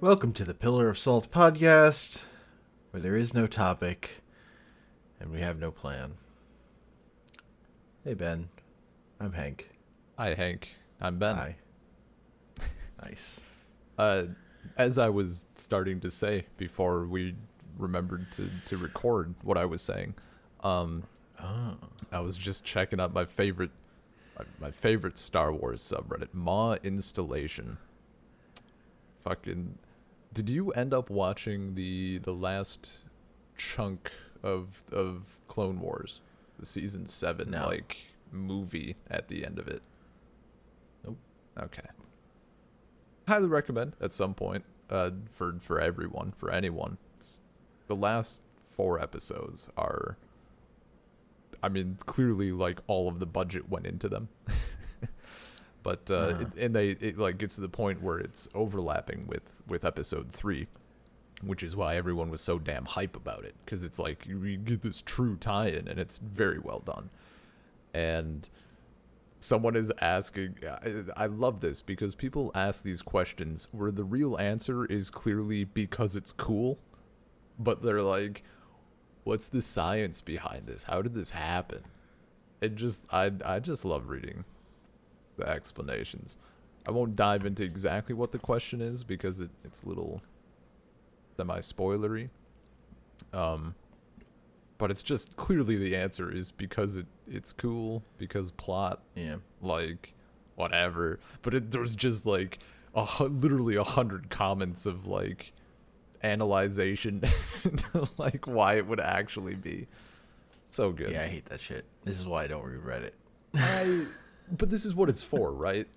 Welcome to the Pillar of Salt podcast, where there is no topic and we have no plan. Hey, Ben. I'm Hank. Hi, Hank. I'm Ben. Hi. Nice. As I was starting to say before we remembered to record what I was saying, Oh. I was just checking out my favorite Star Wars subreddit, Maw Installation. Fucking, did you end up watching the last chunk of Clone Wars, the season 7 No. movie at the end of it? Nope. Okay. Highly recommend at some point. For everyone, for anyone. The last 4 episodes are, I mean, clearly all of the budget went into them. But it gets to the point where it's overlapping with episode 3, which is why everyone was so damn hype about it, because it's like you get this true tie-in and it's very well done. And someone is asking, I love this because people ask these questions where the real answer is clearly because it's cool, but they're like, what's the science behind this? How did this happen? I just love reading the explanations. I won't dive into exactly what the question is because it's a little semi-spoilery. But it's just clearly the answer is because it's cool, because plot, Yeah. whatever. But there's just literally 100 comments of analyzation to why it would actually be so good. Yeah, I hate that shit. This is why I don't read Reddit. But this is what it's for, right?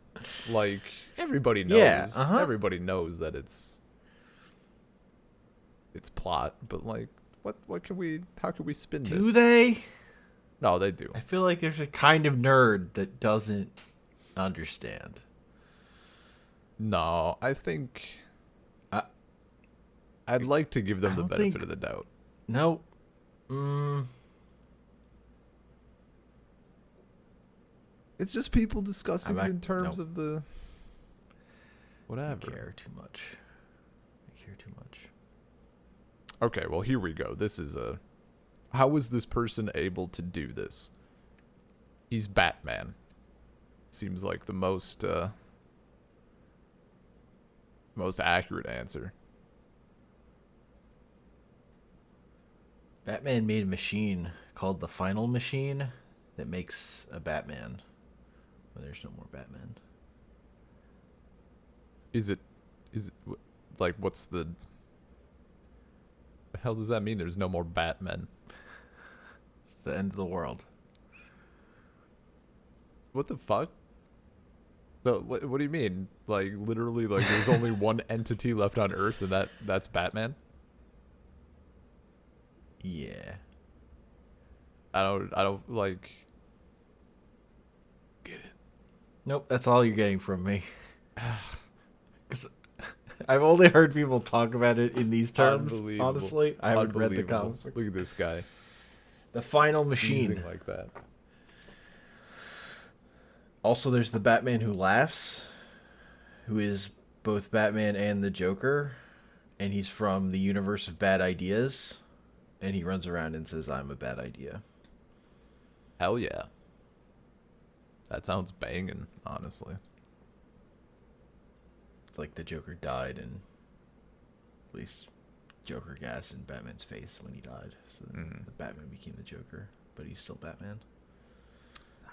Everybody knows. Yeah, Everybody knows that it's plot, but how can we spin this? Do they? No, they do. I feel like there's a kind of nerd that doesn't understand. No, I think I'd like to give them I the don't benefit think- of the doubt. No. It's just people discussing I'm it in terms nope. of the I whatever. care too much. Okay, well, here we go. This is how was this person able to do this? He's Batman. Seems like the most accurate answer. Batman made a machine called the Final Machine that makes a Batman. Well, there's no more Batman. Is it what's the hell does that mean? There's no more Batmen. It's the end of the world. What the fuck? So what do you mean? Literally, there's only one entity left on Earth, and that's Batman? Yeah. I don't get it. Nope, that's all you're getting from me. Because I've only heard people talk about it in these terms. Unbelievable. Honestly, I haven't read the Unbelievable. comic book. Look at this guy. The Final Machine. Teasing like that. Also, there's the Batman who laughs, who is both Batman and the Joker, and he's from the universe of bad ideas, and he runs around and says, "I'm a bad idea." Hell yeah. That sounds banging, honestly. It's like the Joker died and released Joker gas in Batman's face when he died. So the Batman became the Joker, but he's still Batman.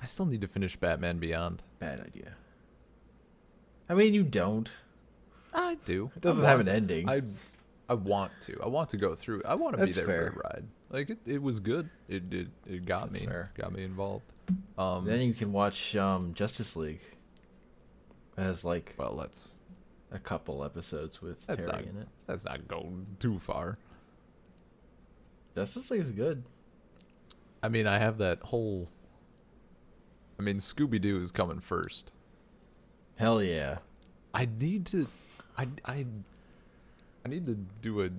I still need to finish Batman Beyond. Bad idea. I mean, you don't. I do. It doesn't have an ending. I want to. I want to go through. I want to be That's there fair. for the ride. It was good. It got That's me. fair. Got me involved. Then you can watch Justice League. It has Well, let's a couple episodes with That's Terry not- in it. let's not go too far. Justice League is good. I mean, I have that whole. I mean, Scooby Doo is coming first. Hell yeah. I need to. I need to do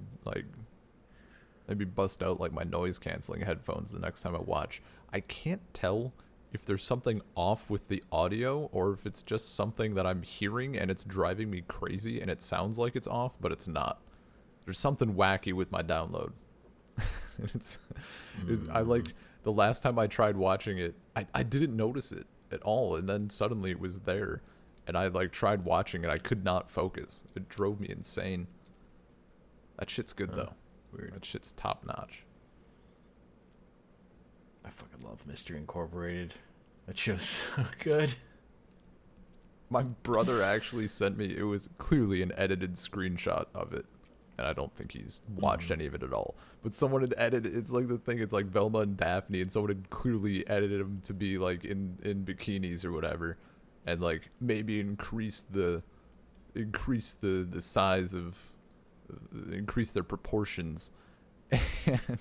maybe bust out my noise canceling headphones the next time I watch. I can't tell if there's something off with the audio, or if it's just something that I'm hearing and it's driving me crazy and it sounds like it's off, but it's not. There's something wacky with my download. I like the last time I tried watching it, I didn't notice it at all, and then suddenly it was there, and I like tried watching it. I could not focus. It drove me insane. That shit's good though. Weird. That shit's top notch. I fucking love Mystery Incorporated. That show's so good. My brother actually sent me, it was clearly an edited screenshot of it. And I don't think he's watched any of it at all. But someone had edited, it's like the thing, it's like Velma and Daphne, and someone had clearly edited them to be like in bikinis or whatever. And like maybe increase the size of, increase their proportions. And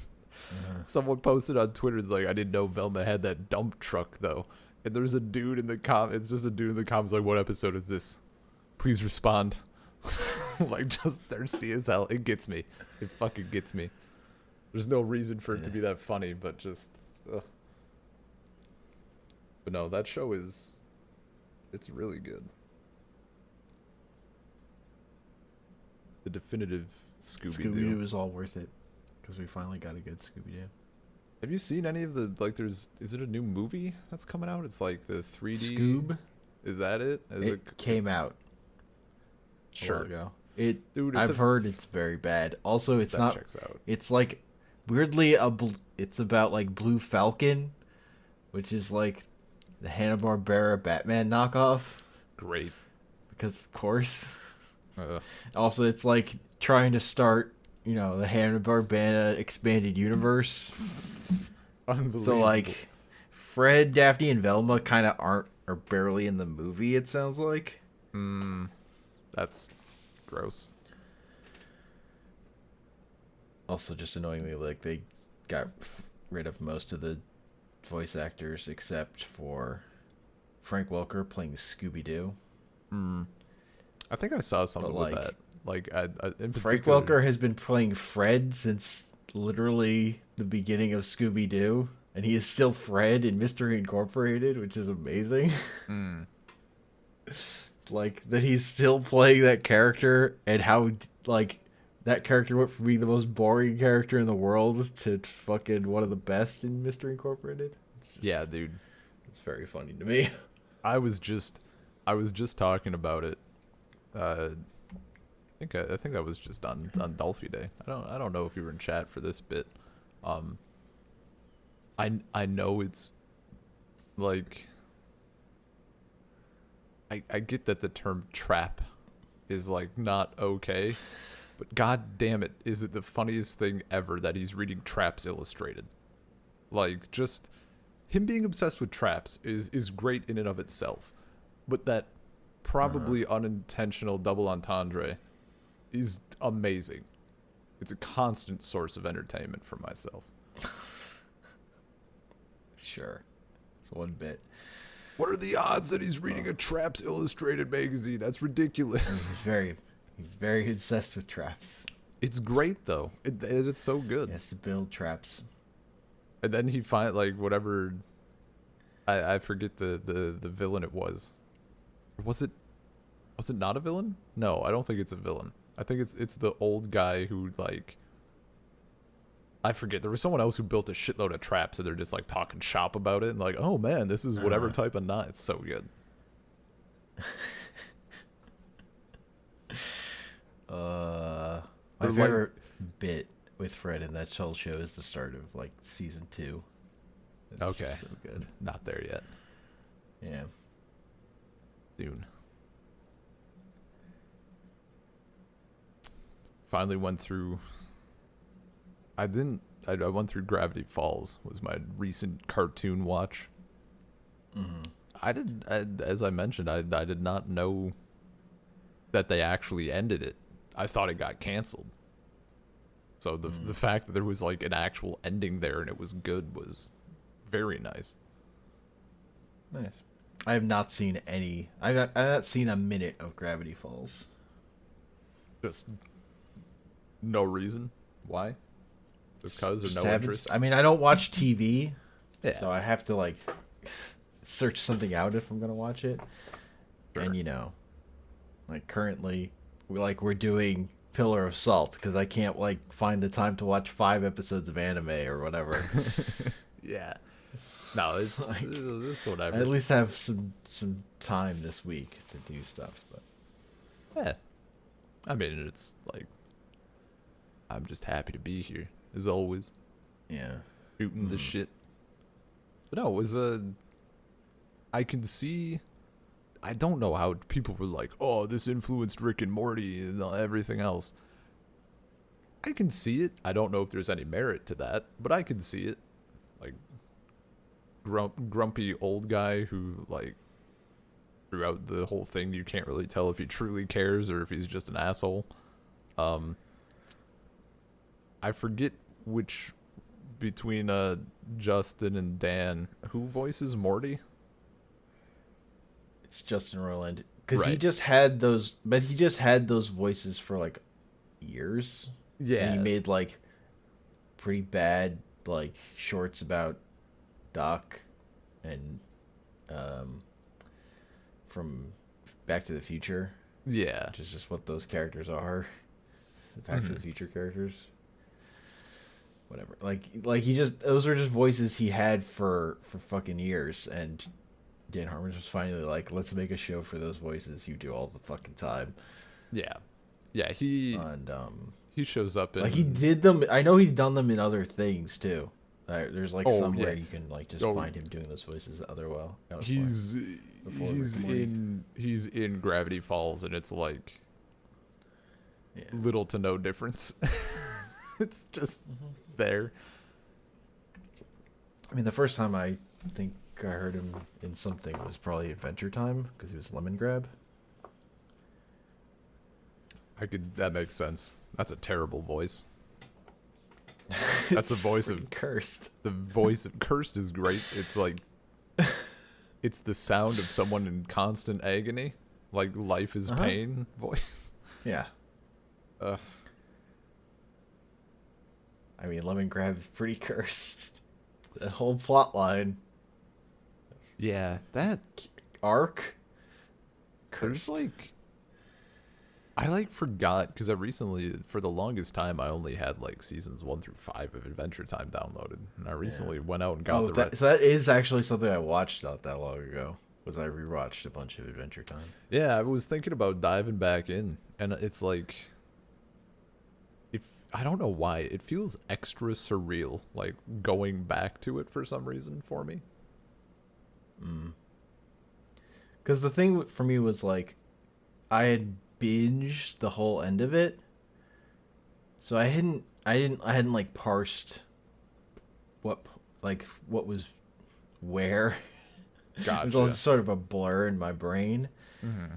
someone posted on Twitter, it's like, I didn't know Velma had that dump truck though. And there's a dude in the it's just a dude in the comments like, what episode is this? Please respond. Like, just thirsty as hell. It gets me. It fucking gets me. There's no reason for it to be that funny, but just ugh. But no, that show is, it's really good. The definitive Scooby-Doo. Scooby-Doo is all worth it because we finally got a good Scooby-Doo. Have you seen any of the, like, is it a new movie that's coming out? It's like the 3D. Scoob? Is that it? It came out a while Sure. ago. Dude, I've heard it's very bad. Also, it's that not. checks out. It's like weirdly it's about like Blue Falcon, which is like the Hanna-Barbera Batman knockoff. Great. Because of course. Also, it's like trying to start, you know, the Hanna-Barbera expanded universe. Unbelievable. So like, Fred, Daphne, and Velma kind of are barely in the movie. It sounds like. That's gross. Also, just annoyingly, like they got rid of most of the voice actors except for Frank Welker playing Scooby-Doo. I think I saw something But, with like, that. Like, in Frank particular, Welker has been playing Fred since literally the beginning of Scooby-Doo, and he is still Fred in Mystery Incorporated, which is amazing. Like, that he's still playing that character, and how, like, that character went from being the most boring character in the world to fucking one of the best in Mystery Incorporated. It's just, yeah, dude. it's very funny to me. I was just talking about it. I think that was just on Dolphy Day. I don't know if you were in chat for this bit. I know it's like, I get that the term trap is like not okay, but god damn it, is it the funniest thing ever that he's reading Traps Illustrated. Like, just him being obsessed with traps is great in and of itself, but that probably unintentional double entendre is amazing. It's a constant source of entertainment for myself. Sure. It's one bit. What are the odds that he's reading a Traps Illustrated magazine? That's ridiculous. He's very obsessed with traps. It's great though. It's so good. He has to build traps. And then he find like whatever. I forget the villain it was. Was it not a villain? No, I don't think it's a villain. I think it's the old guy who, like, I forget. There was someone else who built a shitload of traps, and they're just like talking shop about it, and like, oh man, this is whatever type of knot. It's so good. My Or, like- favorite bit with Fred in that whole show is the start of like season 2. It's Okay. just so good. Not there yet. Yeah. Soon. Finally went through. I went through Gravity Falls. Was my recent cartoon watch. As I mentioned, I did not know that they actually ended it. I thought it got canceled. So the fact that there was like an actual ending there and it was good was very nice. Nice. I have not seen any. I've not seen a minute of Gravity Falls. Just no reason. Why? Just cause or Just no haven't interest? I mean, I don't watch TV, Yeah. so I have to like search something out if I'm gonna watch it. Sure. And like currently, we're doing Pillar of Salt because I can't like find the time to watch 5 episodes of anime or whatever. Yeah. No, it's Like, it's I whatever. at least have some time this week to do stuff. But Yeah. I mean, it's like I'm just happy to be here as always, yeah, shooting the Mhm. shit. But no, it was I can see. I don't know how people were like, "Oh, this influenced Rick and Morty and everything else." I can see it. I don't know if there's any merit to that, but I can see it. Like grumpy old guy who like throughout the whole thing you can't really tell if he truly cares or if he's just an asshole. Um I forget which between Justin and Dan who voices Morty. it's Justin Roiland because he Right. just had those, but he just had those voices for like years. And he Yeah. made like pretty bad like shorts about Doc and um from Back to the Future, Yeah. which is just what those characters are. The Back to the Mhm. Future characters. Whatever. Like he just those are just voices he had for fucking years, and Dan Harmon was finally like, let's make a show for those voices you do all the fucking time. Yeah. Yeah, he And shows up in like he did them. I know he's done them in other things too. There's like Oh, somewhere yeah. you can like just Oh, find him doing those voices other well. he's Before Rick and Morty. he's in Gravity Falls and it's like Yeah. little to no difference. It's just there. I mean, the first time I think I heard him in something was probably Adventure Time because he was Lemon Grab. That makes sense. That's a terrible voice. That's the It's voice pretty of cursed. the voice of Cursed is great. It's like it's the sound of someone in constant agony, like life is Uh-huh. pain voice. Yeah. Uh, I mean, Lemon Grab is pretty cursed. That whole plot line yeah, that arc. there's Cursed. like I like forgot because I recently, for the longest time, I only had like seasons 1 through 5 of Adventure Time downloaded, and I recently went out and got the so that is actually something I watched not that long ago. Was I rewatched a bunch of Adventure Time? Yeah, I was thinking about diving back in, and it's like, if I don't know why, it feels extra surreal, like going back to it for some reason for me. Because the thing for me was like, I had binged the whole end of it, so I hadn't like parsed what what was where. It was all Gotcha. just sort of a blur in my brain. Mm-hmm.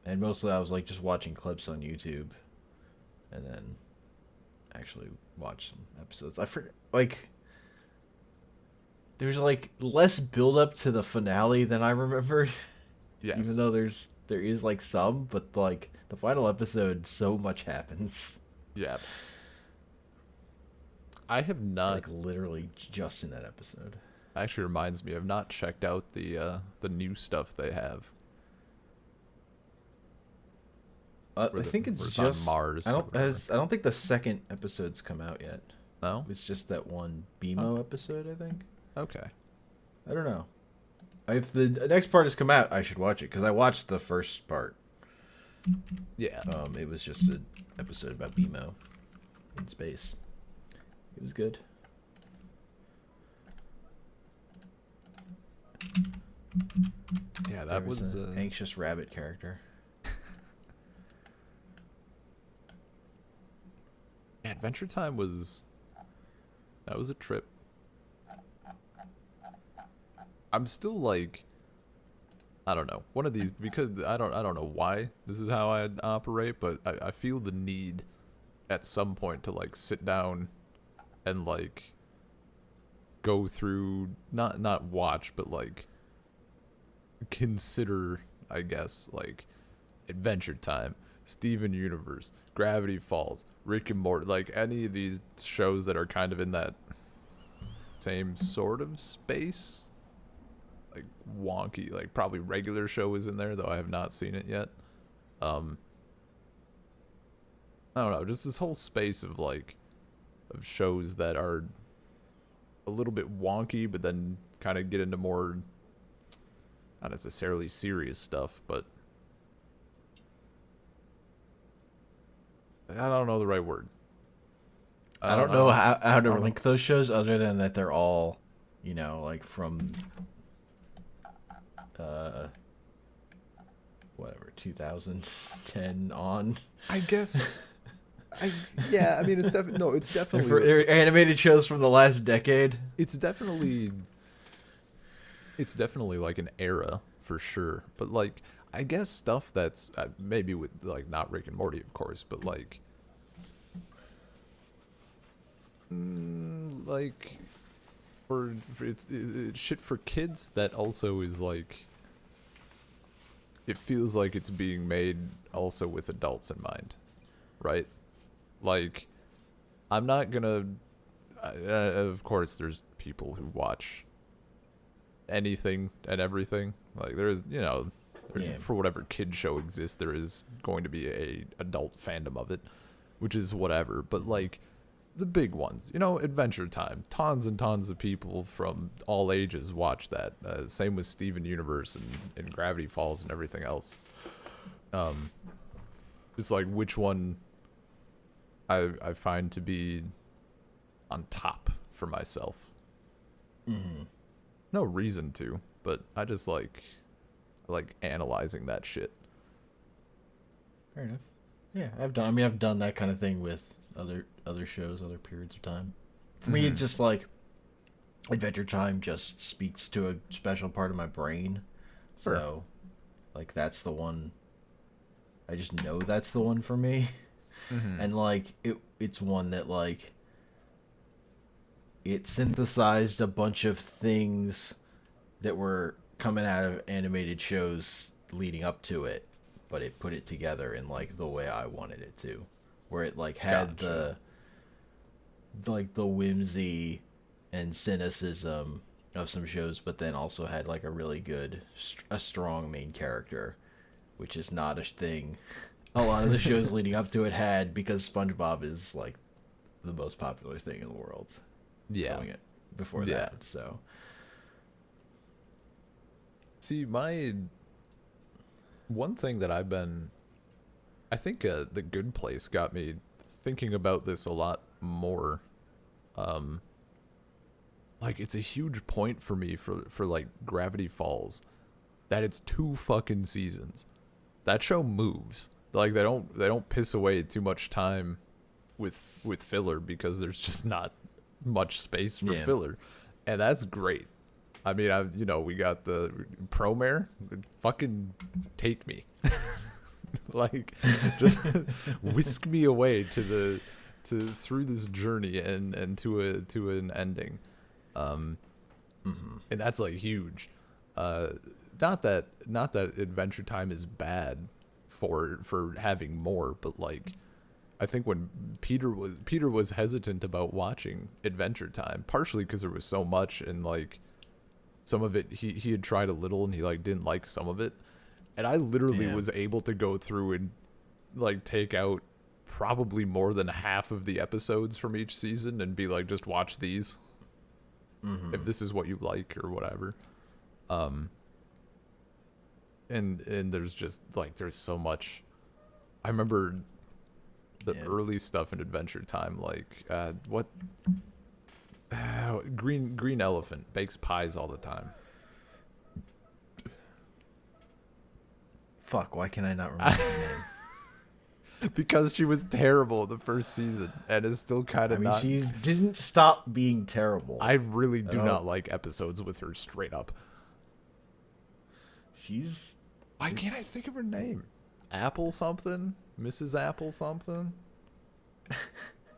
And mostly I was like just watching clips on YouTube, and then actually watch some episodes. I forget like there's like less build up to the finale than I remembered. Yes. Even though there is like some, but like the final episode, so much happens. Yeah. I have not. Like literally just in that episode. Actually, reminds me, I've not checked out the new stuff they have. I Where think it's where it's on just Mars I or don't whatever. I don't think the second episode's come out yet. No. It's just that one BMO episode, I think. Okay. I don't know. If the next part has come out, I should watch it because I watched the first part. Yeah. It was just an episode about BMO in space. It was good. Yeah, There that was. an anxious rabbit character. Yeah, Adventure Time was. That was a trip. I'm still like. I don't know. One of these because I don't know why this is how I operate, but I feel the need at some point to like sit down and like go through not watch but like consider, I guess, like Adventure Time, Steven Universe, Gravity Falls, Rick and Morty, like any of these shows that are kind of in that same sort of space. Like wonky, like probably Regular Show is in there, though I have not seen it yet. I don't know, just this whole space of like of shows that are a little bit wonky, but then kind of get into more not necessarily serious stuff, but I don't know the right word. I don't know how to I don't link those shows other than that they're all, you know, like from whatever 2010 on. I guess. Yeah, I mean it's definitely no, it's definitely They're animated shows from the last decade. it's definitely like an era for sure. But like I guess stuff that's maybe with like not Rick and Morty of course, but like like for it's shit for kids that also is like it feels like it's being made also with adults in mind, right? Like I'm not gonna of course there's people who watch anything and everything, like there's Yeah. for whatever kid show exists there is going to be a adult fandom of it, which is whatever, but like the big ones, Adventure Time, tons and tons of people from all ages watch that. Same with Steven Universe and Gravity Falls and everything else. It's like which one I find to be on top for myself. Mm-hmm. No reason to, but I just like analyzing that shit. Fair enough. Yeah, I've done that kind of thing with other shows, other periods of time. For me, it's just like Adventure Time just speaks to a special part of my brain. Sure. So, like that's the one. I just know that's the one for me, and like it's one that like it synthesized a bunch of things that were coming out of animated shows leading up to it, but it put it together in like the way I wanted it to, where it like had Gotcha. the whimsy and cynicism of some shows, but then also had like a really good a strong main character, which is not a thing a lot of the shows leading up to it had, because SpongeBob is like the most popular thing in the world. Yeah. Doing it before Yeah. that, so See, my one thing that I think The Good Place got me thinking about this a lot more. Like it's a huge point for me for like Gravity Falls that it's 2 fucking seasons. That show moves. Like they don't piss away too much time with filler because there's just not much space for filler. And that's great. I mean, we got the Promare. Fucking take me, like, just whisk me away through this journey and to an ending, and that's like huge. Not that Adventure Time is bad for having more, but like, I think when Peter was hesitant about watching Adventure Time, partially because there was so much and like. Some of it he had tried a little and he like didn't like some of it, and I literally was able to go through and like take out probably more than half of the episodes from each season and be like, just watch these if this is what you like or whatever. And there's just like there's so much. I remember the early stuff in Adventure Time, like what. Green Elephant bakes pies all the time. fuck. Why can I not remember her name? Because she was terrible the first season and is still kind of not. She didn't stop being terrible. I really do Oh. not like episodes with her straight up. She's Why can't I think of her name? Apple something? Mrs. Apple something?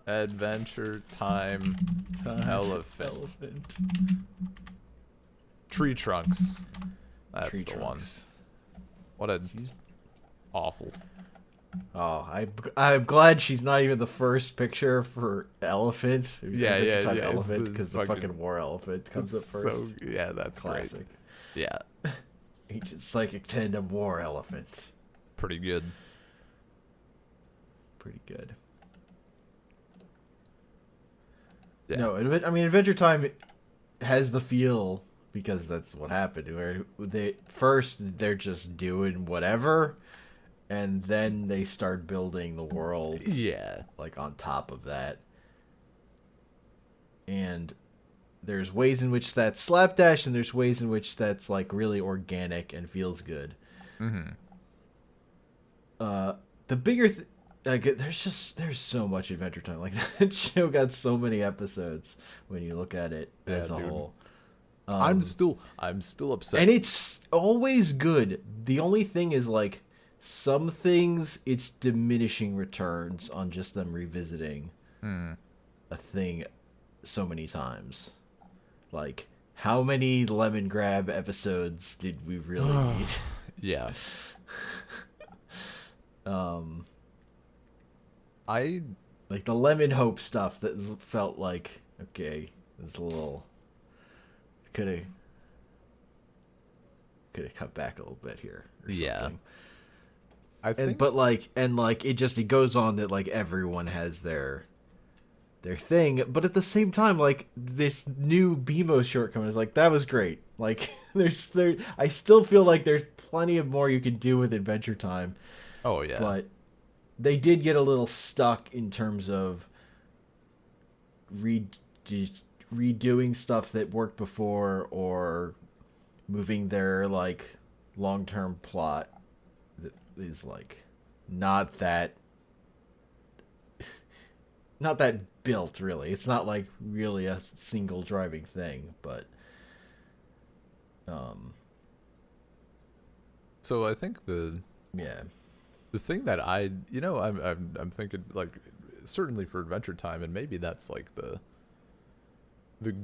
Adventure Time Elephant. Tree Trunks. That's Tree the Trunks. one. What a awful. Oh, I'm glad she's not even the first picture for Elephant. Yeah, Adventure Time yeah. It's Elephant, the because the fucking War Elephant comes up it's first. yeah, that's Classic. great. Yeah, Ancient Psychic Tandem War Elephant. pretty good. Pretty good. Yeah. No, I mean Adventure Time has the feel because that's what happened. Where they're just doing whatever, and then they start building the world Yeah. like on top of that. And there's ways in which that's slapdash, and there's ways in which that's like really organic and feels good. Mm-hmm. The bigger like there's so much Adventure Time. Like that show got so many episodes when you look at it as a dude. whole. I'm still upset. And it's always good. The only thing is like some things it's diminishing returns on just them revisiting a thing so many times. Like how many Lemon Grab episodes did we really need? Yeah. Um I like the Lemon Hope stuff that felt like okay, it's a little could have cut back a little bit here or Yeah. something. I think And but like it goes on that like everyone has their thing, but at the same time like this new BMO shortcoming is like that was great. Like I still feel like there's plenty of more you can do with Adventure Time, oh yeah. but they did get a little stuck in terms of redoing stuff that worked before or moving their like long-term plot that is like not that built really. It's not like really a single driving thing, but So I think yeah. the thing that I'm thinking like certainly for Adventure Time, and maybe that's like the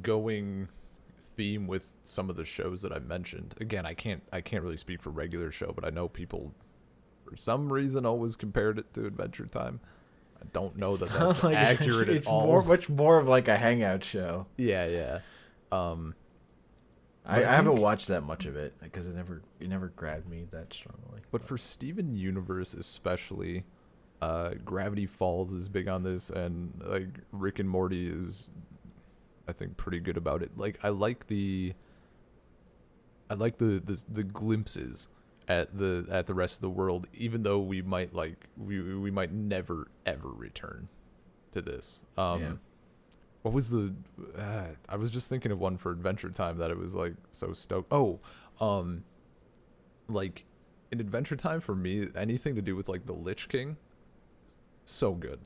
going theme with some of the shows that I mentioned. Again, I can't really speak for regular show, but I know people for some reason always compared it to Adventure Time. I don't know that that's Like, accurate at it's all. much more of like a hangout show. Yeah, yeah. I I haven't think- watched that much of it because it never grabbed me that strongly. But for Steven Universe especially, Gravity Falls is big on this, and like Rick and Morty is, I think, pretty good about it. Like I like the glimpses at the rest of the world, even though we might we might never ever return to this. Yeah. What was the? I was just thinking of one for Adventure Time that it was like so stoked. Oh, like in Adventure Time for me, anything to do with like the Lich King, so good,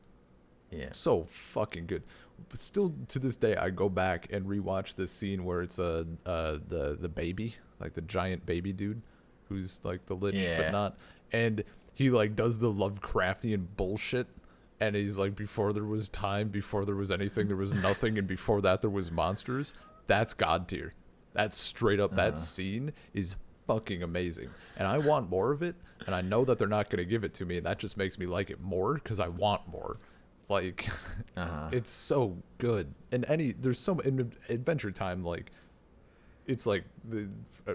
Yeah. so fucking good. But still to this day, I go back and rewatch this scene where it's the baby, like the giant baby dude, who's like the Lich Yeah. but not, and he like does the Lovecraftian bullshit. And he's like, before there was time, before there was anything, there was nothing, and before that there was monsters. That's God tier. That's straight up. That scene is fucking amazing, and I want more of it. And I know that they're not gonna give it to me, and that just makes me like it more because I want more. Like, it's so good. And there's so in Adventure Time, like, it's like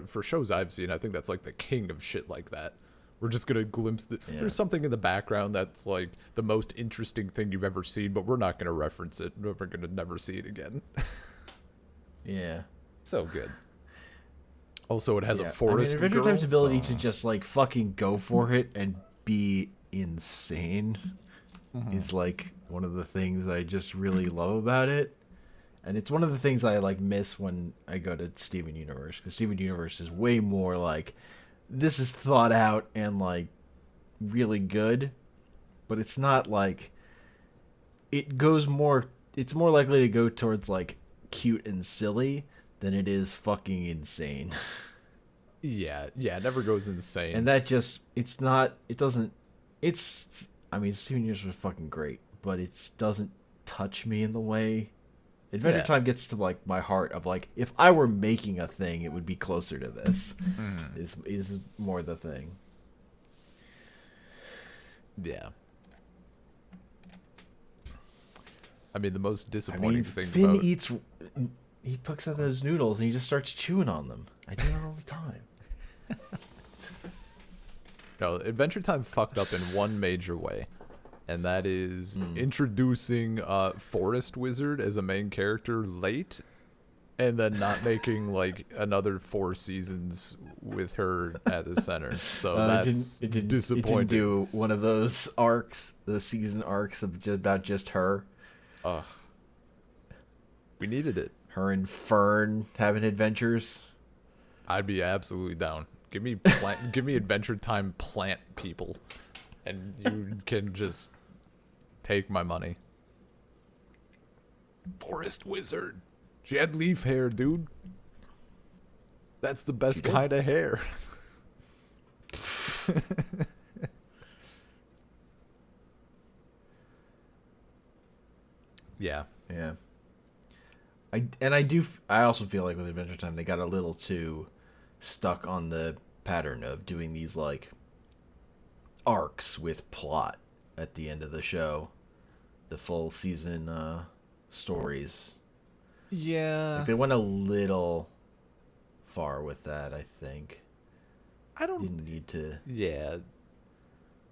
for shows I've seen, I think that's like the king of shit like that. We're just gonna glimpse Yeah. there's something in the background that's like the most interesting thing you've ever seen, but we're not gonna reference it. We're gonna never see it again. Yeah. So good. Also, it has Yeah. a forest. Adventure girl, Time's ability so- to just like fucking go for it and be insane is like one of the things I just really love about it. And it's one of the things I like miss when I go to Steven Universe, because Steven Universe is way more like this is thought out and like really good, but it's not like it's more likely to go towards like cute and silly than it is fucking insane. Yeah, it never goes insane. And that just I mean Steven Universe was fucking great, but it doesn't touch me in the way Adventure Yeah. Time gets to like my heart of like if I were making a thing, it would be closer to this. Is more the thing. Yeah. I mean, the most I disappointing mean, thing Finn about eats. He picks out those noodles and he just starts chewing on them. I do it all the time. no, Adventure Time fucked up in one major way, and that is introducing Forest Wizard as a main character late, and then not making like another 4 seasons with her at the center. So that's disappointing. It didn't do one of those arcs, the season arcs about just her. Ugh. We needed it. Her and Fern having adventures. I'd be absolutely down. Give me give me Adventure Time plant people, and you can just take my money. Forest Wizard. She had leaf hair, dude. That's the best kind of hair. Yeah. Yeah. I also feel like with Adventure Time they got a little too stuck on the pattern of doing these like arcs with plot at the end of the show, the full season stories. Yeah. Like they went a little far with that, I think. I don't Didn't need to. Yeah.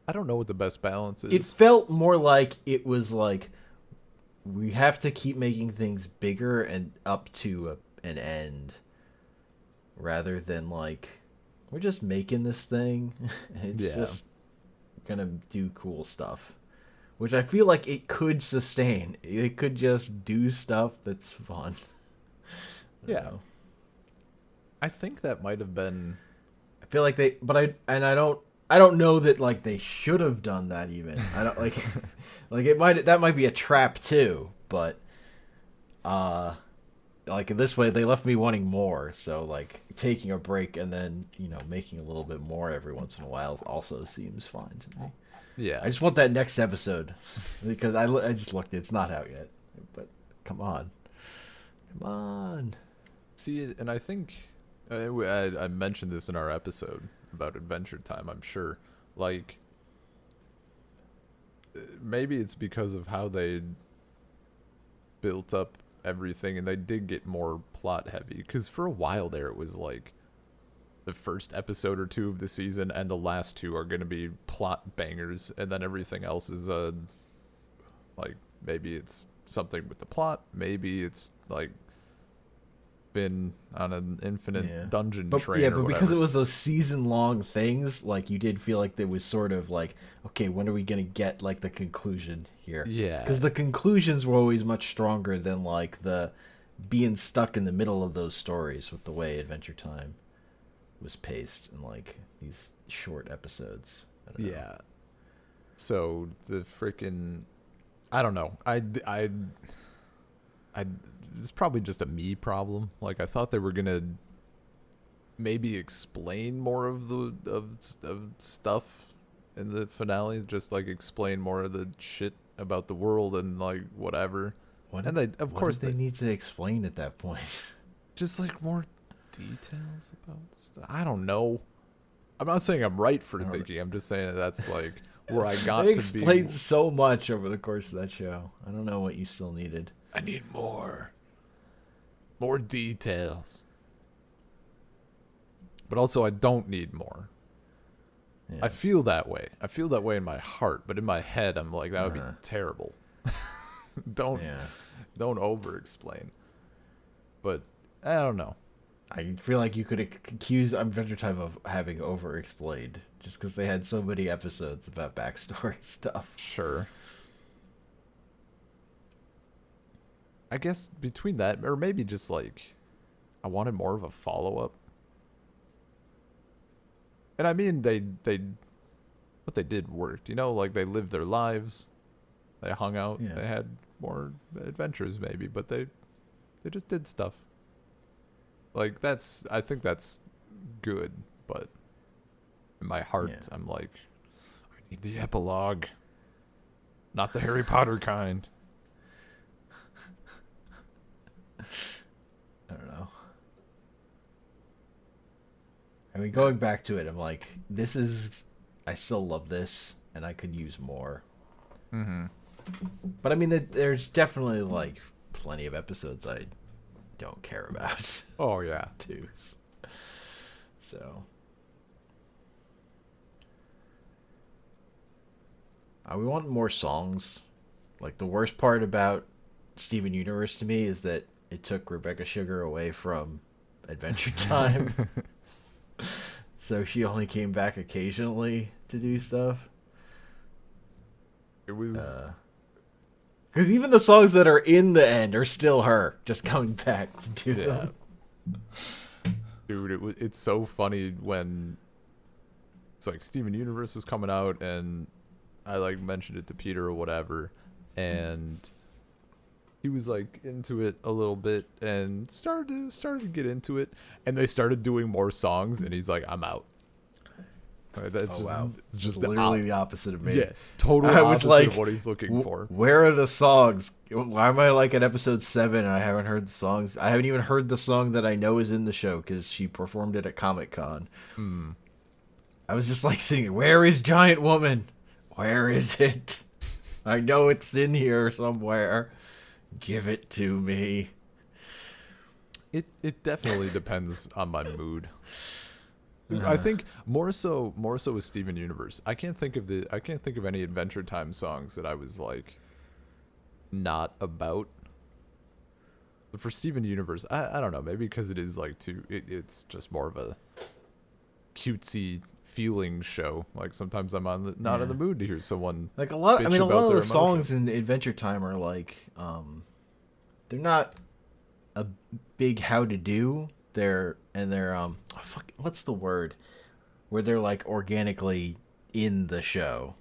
I don't know what the best balance is. It felt more like it was like we have to keep making things bigger and up to an end rather than like we're just making this thing. It's just gonna do cool stuff, which I feel like it could sustain. It could just do stuff that's fun. Yeah. I think that might have been. I feel like I don't know that like they should have done that even. I don't like like that might be a trap too, but like this way they left me wanting more, so like taking a break and then, you know, making a little bit more every once in a while also seems fine to me. Yeah. I just want that next episode because I just looked, it's not out yet. But come on. Come on. See, and I think I mentioned this in our episode about Adventure Time, I'm sure. Like, maybe it's because of how they built up everything, and they did get more plot heavy. Because for a while there, it was like the first episode or 2 of the season and the last 2 are going to be plot bangers, and then everything else is like maybe it's something with the plot, maybe it's like been on an infinite dungeon train. Yeah, or but whatever. because it was those season-long things, like you did feel like there was sort of like, okay, when are we gonna get like the conclusion here? Yeah, because the conclusions were always much stronger than like the being stuck in the middle of those stories with the way Adventure Time was paced in like these short episodes. I don't know. Yeah. So the freaking, I don't know. It's probably just a me problem. Like I thought they were gonna maybe explain more of the of stuff in the finale, just like explain more of the shit about the world and like whatever. What and did, they, of what course, did they need to explain at that point? just like more details about stuff. I don't know. I'm not saying I'm right for thinking. I'm just saying that's like where I got They to explained be. so much over the course of that show. I don't know what you still needed. I need more. More details. But also, I don't need more. Yeah. I feel that way. I feel that way in my heart, but in my head, I'm like, that would be Uh-huh. terrible. don't over explain. But I don't know. I feel like you could accuse Adventure Time of having over-explained just because they had so many episodes about backstory stuff. Sure. I guess between that, or maybe just like, I wanted more of a follow-up. And I mean, they what they did worked. You know, like they lived their lives. They hung out. Yeah. They had more adventures maybe, but they just did stuff. Like I think that's good, but in my heart, I'm like, I need the epilogue. Not the Harry Potter kind. I don't know. I mean, going back to it, I'm like, I still love this. and I could use more. Mm-hmm. But I mean, there's definitely like plenty of episodes I don't care about Oh yeah. too. So, we want more songs. Like the worst part about Steven Universe to me is that it took Rebecca Sugar away from Adventure Time. So she only came back occasionally to do stuff. It was Because even the songs that are in the end are still her just coming back to do them. dude, it's so funny when it's like Steven Universe was coming out and I like mentioned it to Peter or whatever, and he was like into it a little bit and started to get into it, and they started doing more songs, and he's like, I'm out. That's just literally the opposite of me. Yeah, total I was opposite like, of what he's looking for. Where are the songs? Why am I like at episode 7 and I haven't heard the songs? I haven't even heard the song that I know is in the show because she performed it at Comic-Con. I was just like singing, where is Giant Woman? Where is it? I know it's in here somewhere. Give it to me. It definitely depends on my mood. I think more so with Steven Universe. I can't think of any Adventure Time songs that I was like not about. But for Steven Universe, I don't know, maybe because it is like it's just more of a cutesy feeling show. Like sometimes I'm not in the mood to hear someone like a lot bitch of about the their songs emotions. in Adventure Time are like they're not a big how to do. They're what's the word? Where they're like organically in the show.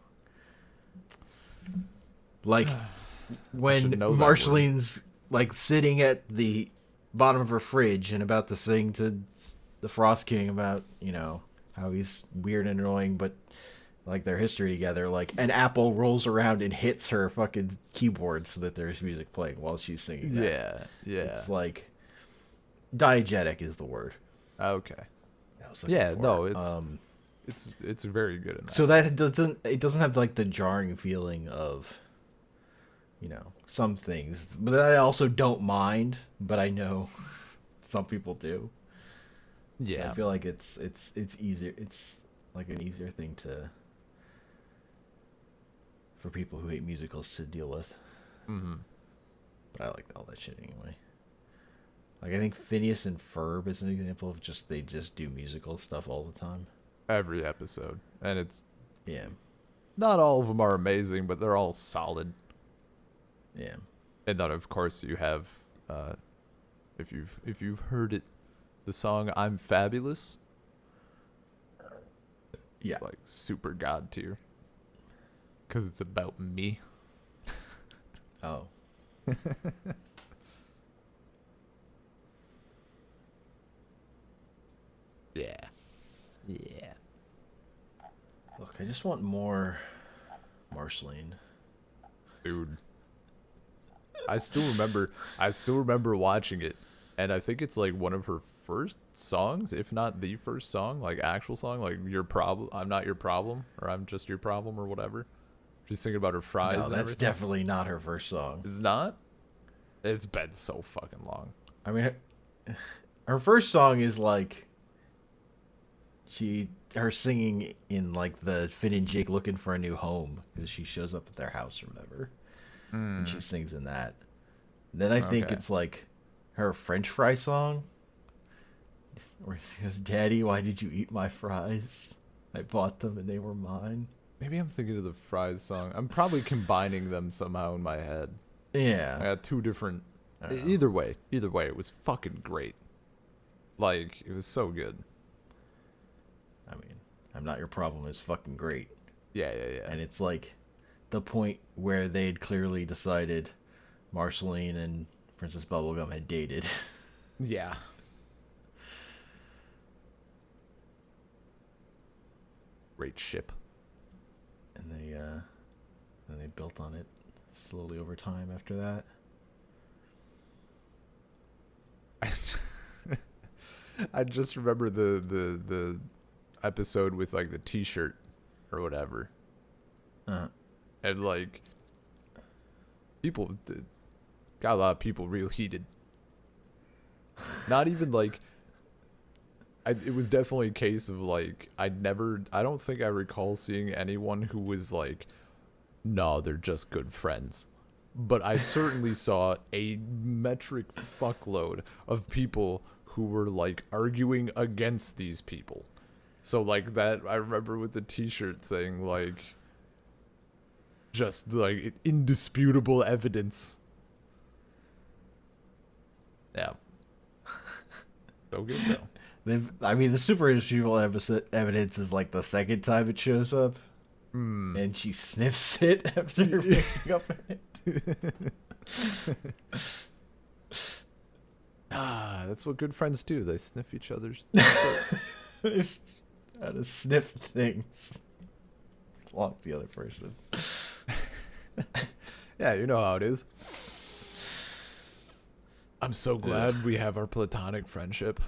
Like when should know that word. Marceline's like sitting at the bottom of her fridge and about to sing to the Frost King about, you know, how he's weird and annoying, but like their history together, like an apple rolls around and hits her fucking keyboard so that there's music playing while she's singing that. Yeah. It's like diegetic is the word. Okay. I was looking for. No, it's very good in that. So that doesn't have like the jarring feeling of, you know, some things, but I also don't mind, but I know some people do. Yeah. So I feel like it's easier. It's like an easier thing for people who hate musicals to deal with. Mm-hmm. But I like all that shit anyway. Like I think Phineas and Ferb is an example of they just do musical stuff all the time. Every episode, and it's Yeah. not all of them are amazing, but they're all solid. Yeah. And then of course you have, if you've heard it, the song "I'm Fabulous." Yeah. Like super god tier. Because it's about me. Oh. Yeah. Yeah. Look, I just want more Marceline. Dude. I still remember watching it, and I think it's like one of her first songs, if not the first song, like actual song, like I'm not your problem, or I'm just your problem, or whatever. She's singing about her fries. No, and that's everything. definitely not her first song. It's not. It's been so fucking long. I mean, her first song is like her singing in like the Finn and Jake looking for a new home because she shows up at their house or whatever, and she sings in that. Then I think Okay. it's like her French fry song, where she goes, "Daddy, why did you eat my fries? I bought them and they were mine." Maybe I'm thinking of the fries song. I'm probably combining them somehow in my head. I Yeah, got two different. I don't know. Either way, it was fucking great. Like it was so good. I mean, I'm Not Your Problem is fucking great. Yeah. And it's like the point where they'd clearly decided Marceline and Princess Bubblegum had dated. Yeah. Great ship. And they built on it slowly over time after that. I just remember the episode with like the T-shirt or whatever, Uh, And like people got a lot of people real heated. Not even like it was definitely a case of like I don't think I recall seeing anyone who was like, no, they're just good friends. But I certainly saw a metric fuckload of people who were like arguing against these people. So like that, I remember with the t-shirt thing, like just like indisputable evidence. Yeah. So good though. I mean, the super indisputable evidence is like the second time it shows up, and she sniffs it after picking up on it. That's what good friends do. They sniff each other's. Just how to sniff things. Lock the other person. Yeah, you know how it is. I'm so glad we have our platonic friendship.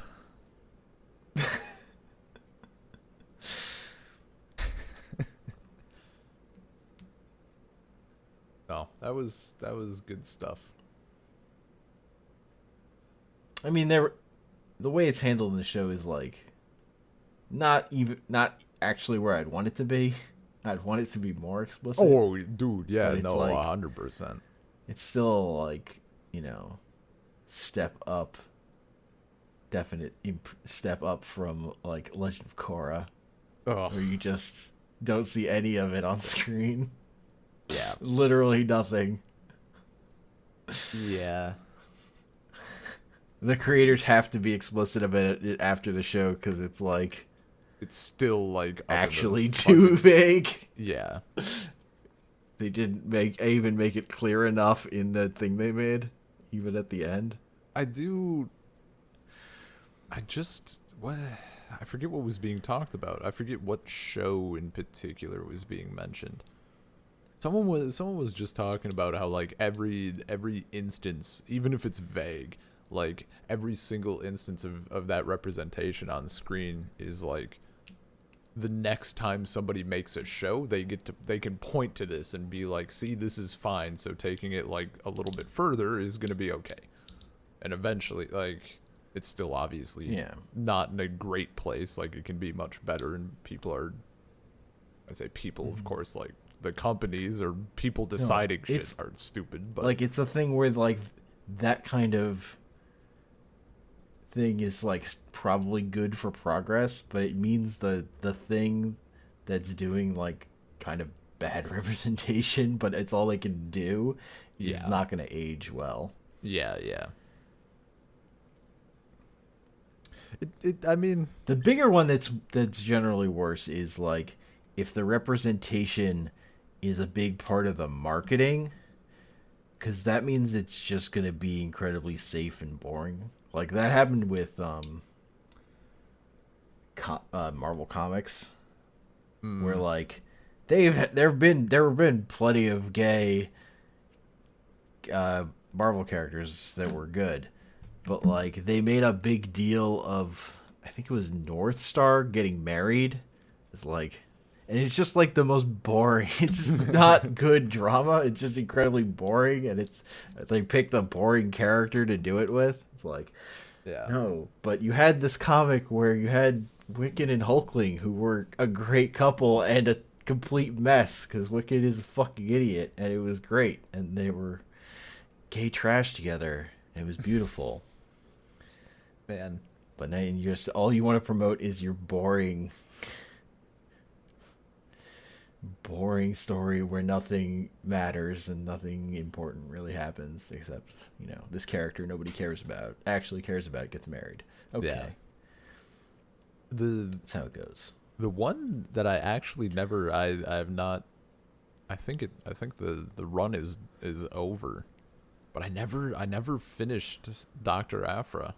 No, that was good stuff. I mean, the way it's handled in the show is like not actually where I'd want it to be. I'd want it to be more explicit. Oh, dude, yeah, But it's no, like- 100%. It's still like, step up, definite step up from like Legend of Korra, Oh, where you just don't see any of it on screen. yeah, Literally nothing. yeah. The creators have to be explicit about it after the show because it's like It's still like up in the actually fucking- too vague. Yeah, They didn't even make it clear enough in the thing they made, even at the end. I forget what was being talked about. I forget what show in particular was being mentioned. Someone was just talking about how like every instance, even if it's vague, like every single instance of that representation on screen is like the next time somebody makes a show, they can point to this and be like, see, this is fine, so taking it like a little bit further is gonna be okay. And eventually, like, it's still obviously Yeah. not in a great place. Like, it can be much better, and I say people, of course, like the companies or people deciding shit it's- are stupid, but Like, it's a thing where like that kind of thing is like probably good for progress, but it means the thing that's doing like kind of bad representation, but it's all they can do, is Yeah. not going to age well. yeah. I mean, The bigger one that's generally worse is like if the representation is a big part of the marketing, because that means it's just going to be incredibly safe and boring. Like that happened with Marvel Comics, where like there have been plenty of gay Marvel characters that were good, but like they made a big deal of, I think it was North Star getting married. It's like, and it's just like the most boring. It's just not good drama. It's just incredibly boring, and they picked a boring character to do it with. It's like, yeah. no, but you had this comic where you had Wiccan and Hulkling, who were a great couple and a complete mess because Wiccan is a fucking idiot, and it was great, and they were gay trash together. It was beautiful. Man. But now you just all you want to promote is your boring story where nothing matters and nothing important really happens except, this character nobody actually cares about gets married. Okay. Yeah. That's how it goes. The one that I actually never I have not I think the run is over. But I never finished Dr. Aphra.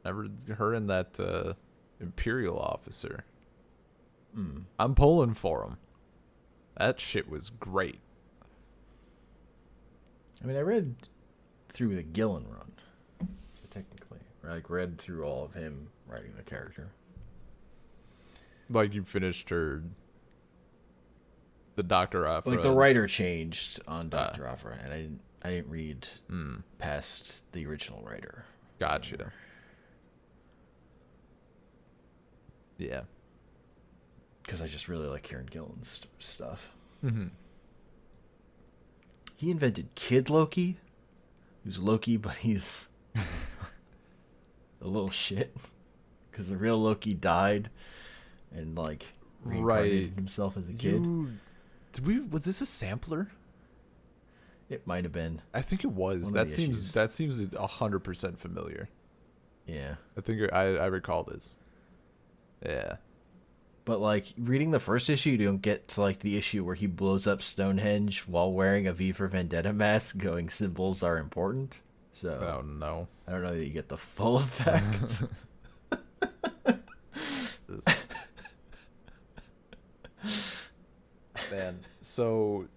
Never her and that Imperial officer. I'm pulling for him. That shit was great. I mean, I read through the Gillen run, so technically, I read through all of him writing the character. Like you finished her the Dr. Aphra. Like the writer changed on Dr. Aphra, and I didn't read past the original writer. Gotcha. Anymore. Yeah. Because I just really like Kieran Gillen's stuff. Mm-hmm. He invented Kid Loki, who's Loki, but he's a little shit. Because the real Loki died and, like, reincarnated himself as a kid. Was this a sampler? It might have been. I think it was. That seems 100% familiar. Yeah. I think I recall this. Yeah. But, like, reading the first issue, you don't get to, like, the issue where he blows up Stonehenge while wearing a V for Vendetta mask, going, symbols are important. So, oh, no. I don't know that you get the full effect. Man. So,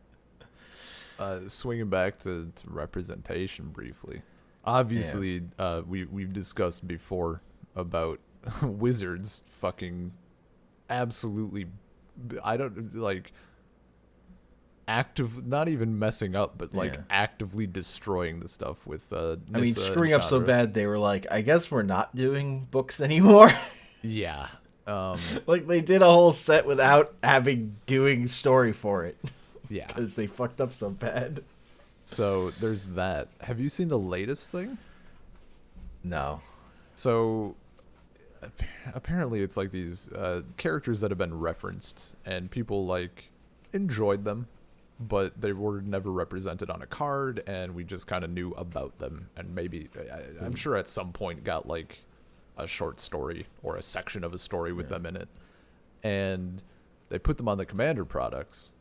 swinging back to representation briefly. Obviously, we've discussed before about Wizards fucking absolutely, I don't like not even messing up, but like actively destroying the stuff with Nissa. I mean, screwing up so bad they were like, I guess we're not doing books anymore. Yeah. Like they did a whole set without doing story for it. Yeah. Because they fucked up so bad. So there's that. Have you seen the latest thing? No. So apparently it's like these characters that have been referenced and people like enjoyed them, but they were never represented on a card, and we just kind of knew about them, and maybe I'm sure at some point got like a short story or a section of a story with them in it, and they put them on the Commander products,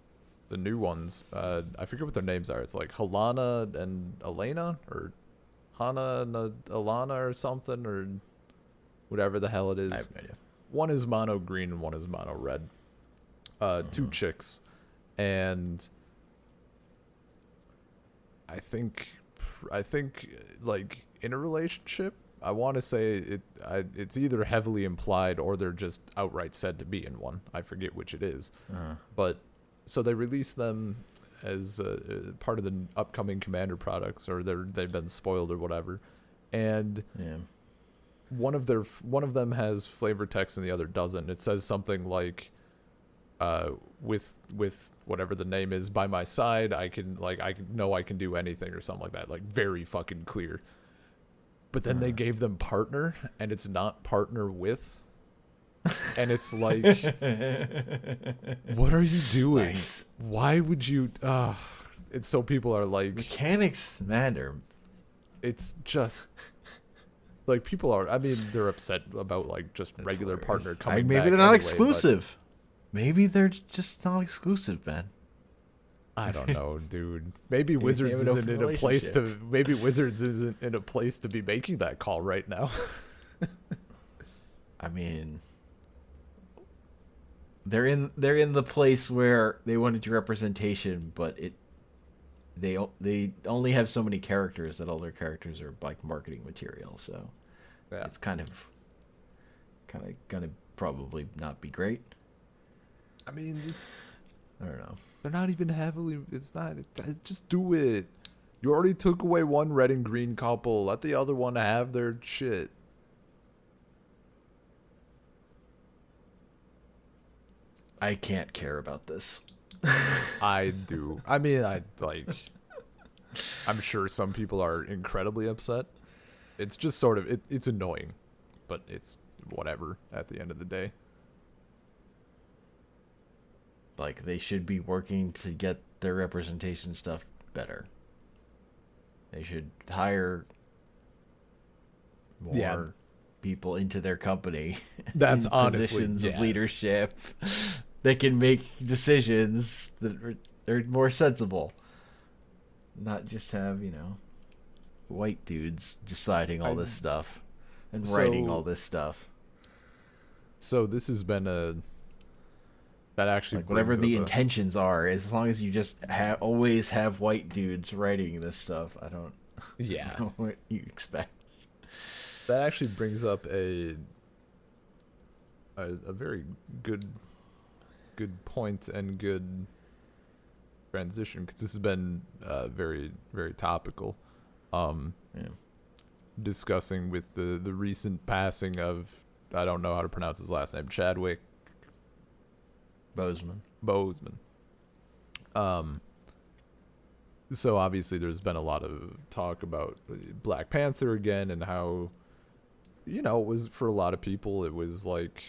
the new ones. I forget what their names are. It's like Halana and Elena, or Hana and Alana or something, or whatever the hell it is. I have no idea. One is mono green and one is mono red. Two chicks, and I think like in a relationship, I want to say it's either heavily implied or they're just outright said to be in one. I forget which it is. But so they released them as part of the upcoming Commander products, or they've been spoiled or whatever. And one of them has flavor text and the other doesn't. It says something like, with whatever the name is by my side, I can do anything, or something like that, like very fucking clear. But then they gave them partner, and it's not partner with, and it's like, what are you doing? Nice. Why would you? It's so people are like, mechanics matter. It's just like people are. I mean, they're upset about like just That's regular hilarious. partner coming. Maybe back they're not anyway, exclusive. Maybe they're just not exclusive, man. I don't know, dude. Maybe Maybe Wizards they have an isn't open in a place to. relationship. Maybe Wizards isn't in a place to be making that call right now. I mean, they're in the place where they want to do representation, but they only have so many characters that all their characters are like marketing material, so it's kind of gonna probably not be great. I mean, I don't know. they're not even heavily. It's not. Just do it. You already took away one red and green couple. Let the other one have their shit. I can't care about this. I do. I mean, I'm sure some people are incredibly upset. It's just sort of it's annoying, but it's whatever at the end of the day. Like, they should be working to get their representation stuff better. They should hire more people into their company. That's in honestly positions of leadership that can make decisions that are more sensible. Not just have, white dudes deciding all this stuff and writing all this stuff. So this has been that actually like whatever the brings up intentions are, as long as you just always have white dudes writing this stuff, I don't know what you expect. That actually brings up a very good point and good transition because this has been very very topical. Um, Yeah. Discussing with the recent passing of, I don't know how to pronounce his last name, Chadwick Boseman. Boseman. So obviously there's been a lot of talk about Black Panther again and how, it was for a lot of people, it was like,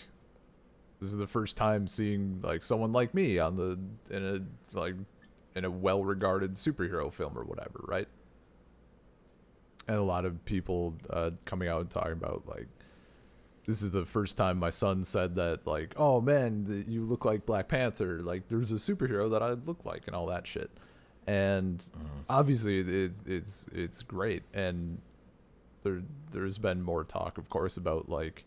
this is the first time seeing like someone like me in a well-regarded superhero film or whatever, right? And a lot of people coming out and talking about like, this is the first time my son said that, like, oh man, you look like Black Panther, like there's a superhero that I look like and all that shit. And obviously it's great, and there's been more talk, of course, about like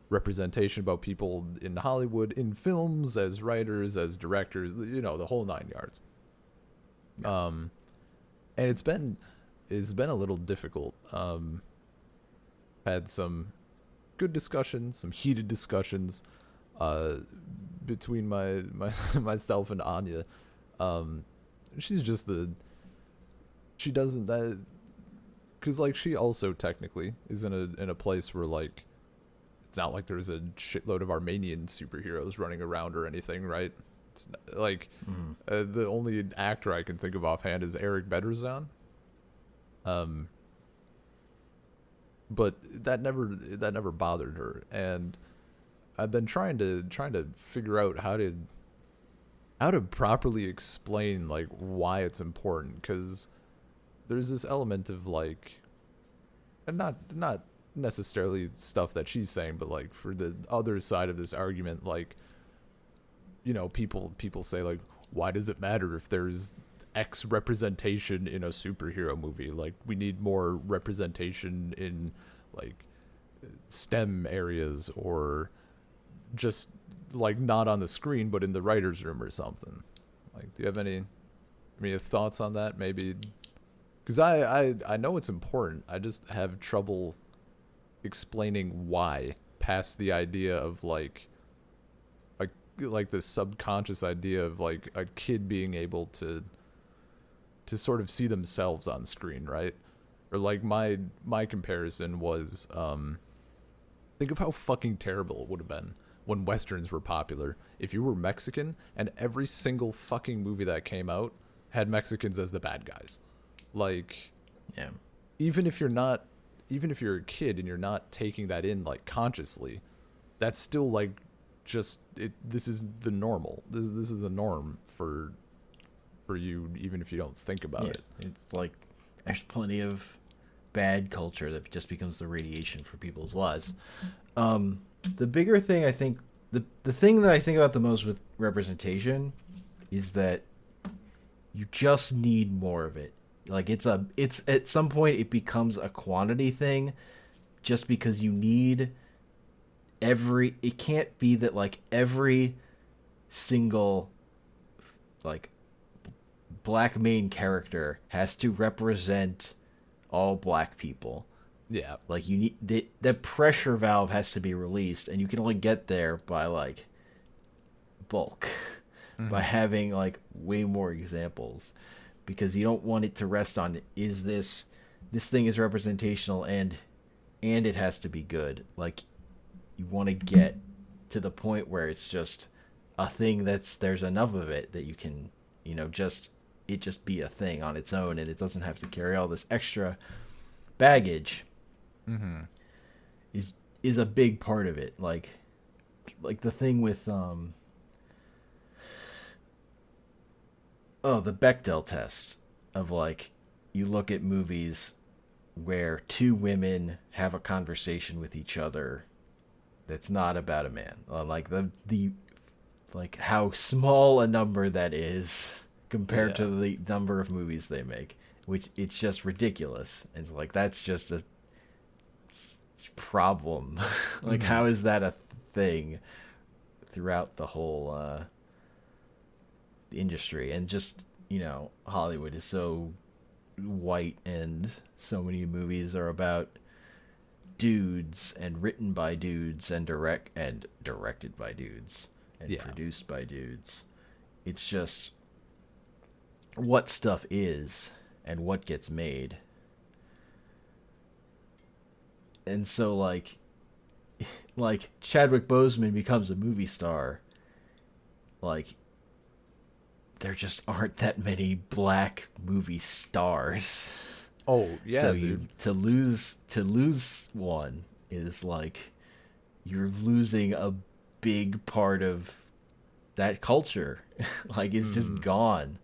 representation, about people in Hollywood, in films, as writers, as directors, the whole nine yards. And it's been a little difficult. Had some good discussions, some heated discussions between myself and Anya. She's just she doesn't that, because like she also technically is in a place where like it's not like there's a shitload of Armenian superheroes running around or anything, right? It's like the only actor I can think of offhand is Eric Bedrosian. But that never bothered her, and I've been trying to figure out how to properly explain like why it's important, because there's this element of like, and not necessarily stuff that she's saying, but like for the other side of this argument, like, people say like, why does it matter if there's X representation in a superhero movie? Like, we need more representation in like STEM areas, or just like not on the screen but in the writer's room or something. Like, do you have any thoughts on that? Maybe because I know it's important, I just have trouble explaining why, past the idea of like the subconscious idea of like a kid being able to sort of see themselves on screen, right? Or like my comparison was, think of how fucking terrible it would have been when Westerns were popular if you were Mexican and every single fucking movie that came out had Mexicans as the bad guys. Like, Yeah. even if you're a kid and you're not taking that in like consciously, that's still like just it. This is the normal. This is the norm for you, even if you don't think about it. It's like there's plenty of bad culture that just becomes the radiation for people's lives. The bigger thing, I think, the thing that I think about the most with representation is that you just need more of it. Like, it's at some point it becomes a quantity thing, just because you need it can't be that like every single like black main character has to represent all black people. Yeah. Like, you need that pressure valve has to be released, and you can only get there by like bulk, by having like way more examples, because you don't want it to rest on, is this thing is representational and it has to be good. Like, you want to get to the point where it's just a thing there's enough of it that you can, just be a thing on its own, and it doesn't have to carry all this extra baggage. Is a big part of it. Like the thing with the Bechdel test of like, you look at movies where two women have a conversation with each other that's not about a man. Like the like how small a number that is compared to the number of movies they make, which it's just ridiculous. And like, that's just a problem. Like, how is that a thing throughout the whole the industry? And just, Hollywood is so white, and so many movies are about dudes and written by dudes and directed by dudes and produced by dudes. It's just what stuff is and what gets made. And so like Chadwick Boseman becomes a movie star, like there just aren't that many black movie stars. Oh yeah, So dude. to lose one is like you're losing a big part of that culture. Like it's just gone.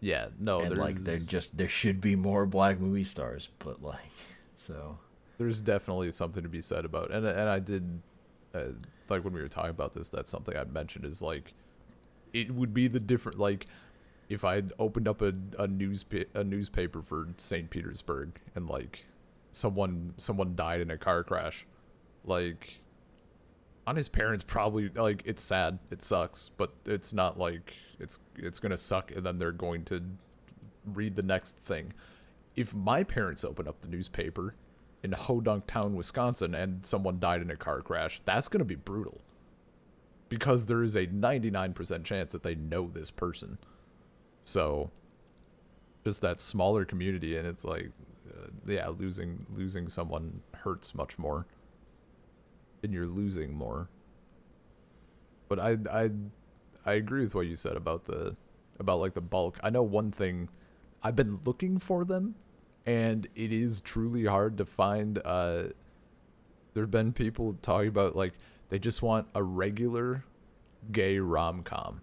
Yeah, no, And like there should be more black movie stars, but like so there's definitely something to be said about, and I did, like when we were talking about this, that's something I'd mentioned is like, it would be the different, like, if I'd opened up a newspaper for St. Petersburg and like someone died in a car crash, like on his parents probably, like, it's sad, it sucks, but it's not like it's gonna suck and then they're going to read the next thing. If my parents open up the newspaper in Hodunk Town, Wisconsin, and someone died in a car crash, that's gonna be brutal because there is a 99% chance that they know this person. So just that smaller community, and it's like, yeah, losing someone hurts much more, and you're losing more. But I agree with what you said about like the bulk. I know one thing, I've been looking for them, and it is truly hard to find. There've been people talking about like they just want a regular gay rom-com,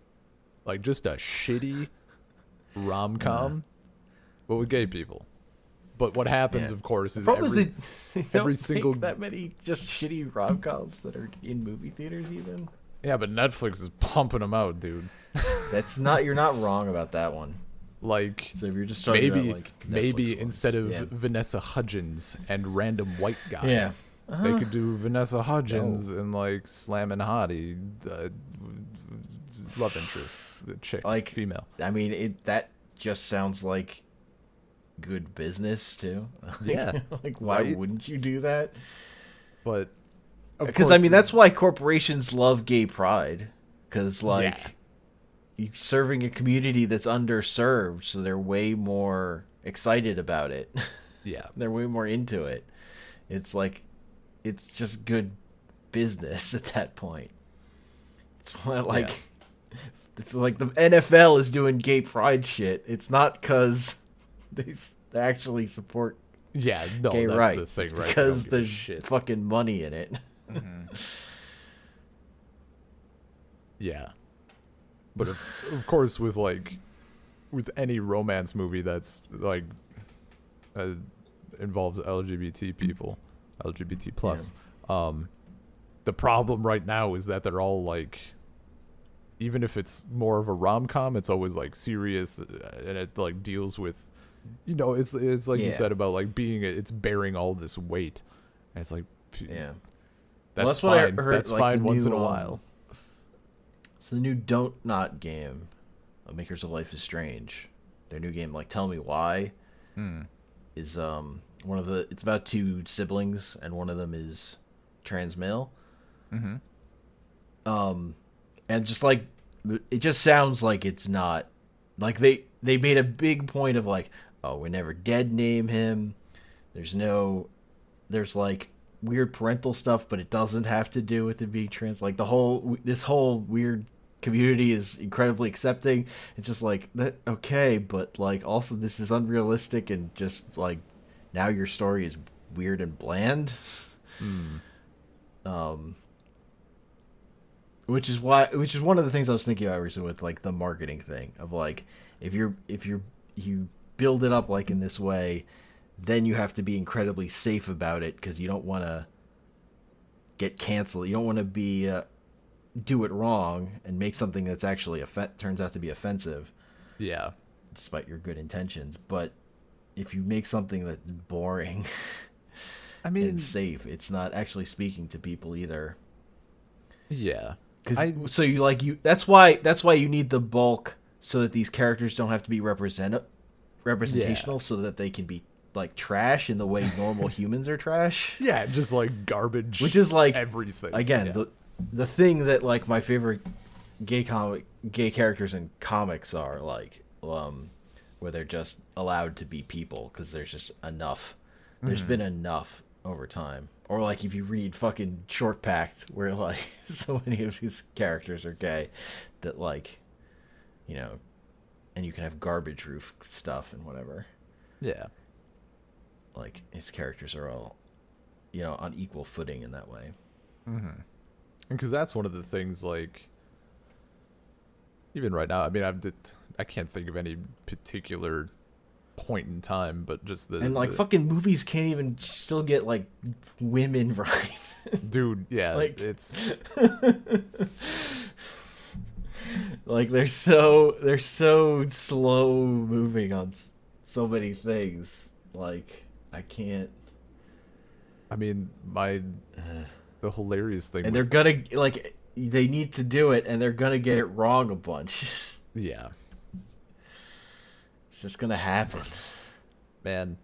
like just a shitty rom-com, but with gay people. But what happens, of course, is every single that many just shitty rom-coms that are in movie theaters even. Yeah, but Netflix is pumping them out, dude. That's not, you're not wrong about that one. Like, so if you're just talking about like maybe Netflix instead of ones, Vanessa Hudgens and random white guy, yeah, they could do Vanessa Hudgens and like slamming hottie, love interest, the chick, like female. I mean, that just sounds like good business too. Yeah, like why wouldn't you do that? But because I mean, that's why corporations love gay pride, because like you're serving a community that's underserved, so they're way more excited about it. Yeah, they're way more into it. It's like, it's just good business at that point. It's like, like the NFL is doing gay pride shit. It's not because they actually support gay rights. The thing, it's right? because there's fucking money in it. Mm-hmm. Yeah, but of course, with any romance movie that's like involves LGBT people, LGBT plus, the problem right now is that they're all like, even if it's more of a rom-com, it's always like serious, and it like deals with, it's like you said about like it's bearing all this weight, and it's like, that's fine. What I heard, that's like fine once in a while. It's the new Don't Not game, Makers of Life is Strange. Their new game, like Tell Me Why, is one of the. It's about two siblings, and one of them is trans male. Mm-hmm. And just like, it just sounds like it's not, like they made a big point of like, oh, we never dead name him. There's like weird parental stuff, but it doesn't have to do with it being trans. Like this whole weird community is incredibly accepting. It's just like that. Okay. But like, also this is unrealistic, and just like, now your story is weird and bland. Which is one of the things I was thinking about recently with like the marketing thing of like, if you build it up like in this way, then you have to be incredibly safe about it, because you don't want to get canceled. You don't want to be do it wrong and make something that's actually turns out to be offensive. Yeah, despite your good intentions. But if you make something that's boring, I mean, and safe, it's not actually speaking to people either. Yeah. That's why you need the bulk, so that these characters don't have to be representational, so that they can be like trash in the way normal humans are trash. Yeah, just like garbage. Which is like everything. Again, the thing that like my favorite gay characters in comics are like, where they're just allowed to be people because there's just enough. There's been enough over time. Or like if you read fucking Short Pact, where like so many of these characters are gay, that like, you know, and you can have garbage roof stuff and whatever. Yeah. Like his characters are all, you know, on equal footing in that way. Mm-hmm. Because that's one of the things, like, even right now, I mean, I can't think of any particular point in time, but just And like fucking movies can't even still get like women right. dude, yeah, like it's like they're so slow moving on so many things. Like I can't. I mean, the hilarious thing, And they're gonna like they need to do it, and they're gonna get it wrong a bunch. yeah, It's just gonna happen. man,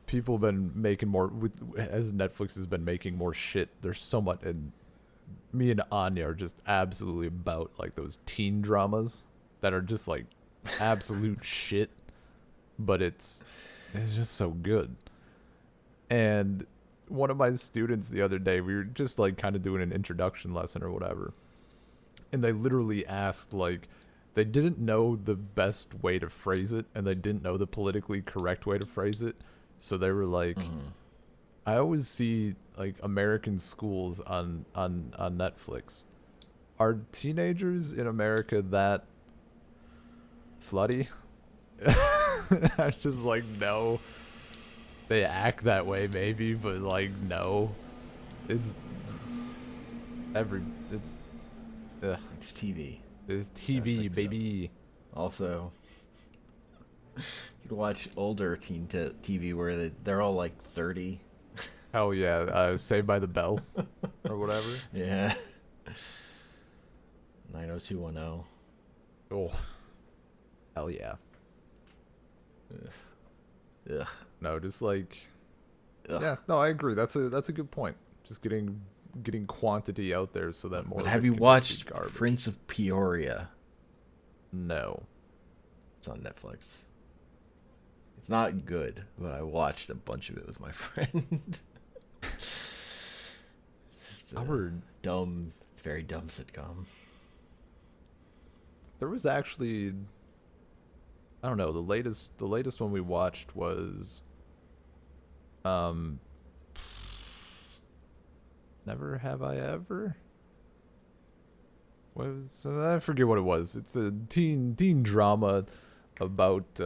people have been making more as Netflix has been making more shit. There's so much, and me and Anya are just absolutely about like those teen dramas that are just like absolute shit, but it's just so good. And one of my students the other day, we were just like kind of doing an introduction lesson or whatever, and they literally asked, like, they didn't know the best way to phrase it, and they didn't know the politically correct way to phrase it, so they were like, I always see like American schools on Netflix. Are teenagers in America that slutty? I was just like, no. They act that way maybe, but like, no. It's ugh. It's TV. It's TV, baby. Also, you could watch older teen TV where they're all like 30. Hell yeah, Saved by the Bell or whatever. Yeah. 90210. Oh, hell yeah. Ugh. No, just like, Ugh. yeah. No, I agree. That's a good point. Just getting quantity out there so that more. But of have it you can just watched be garbage. Prince of Peoria? No. It's on Netflix. It's not good, but I watched a bunch of it with my friend. It's just a dumb, very dumb sitcom. There was actually, I don't know, the latest one we watched was Never Have I Ever? I forget what it was. It's a teen drama about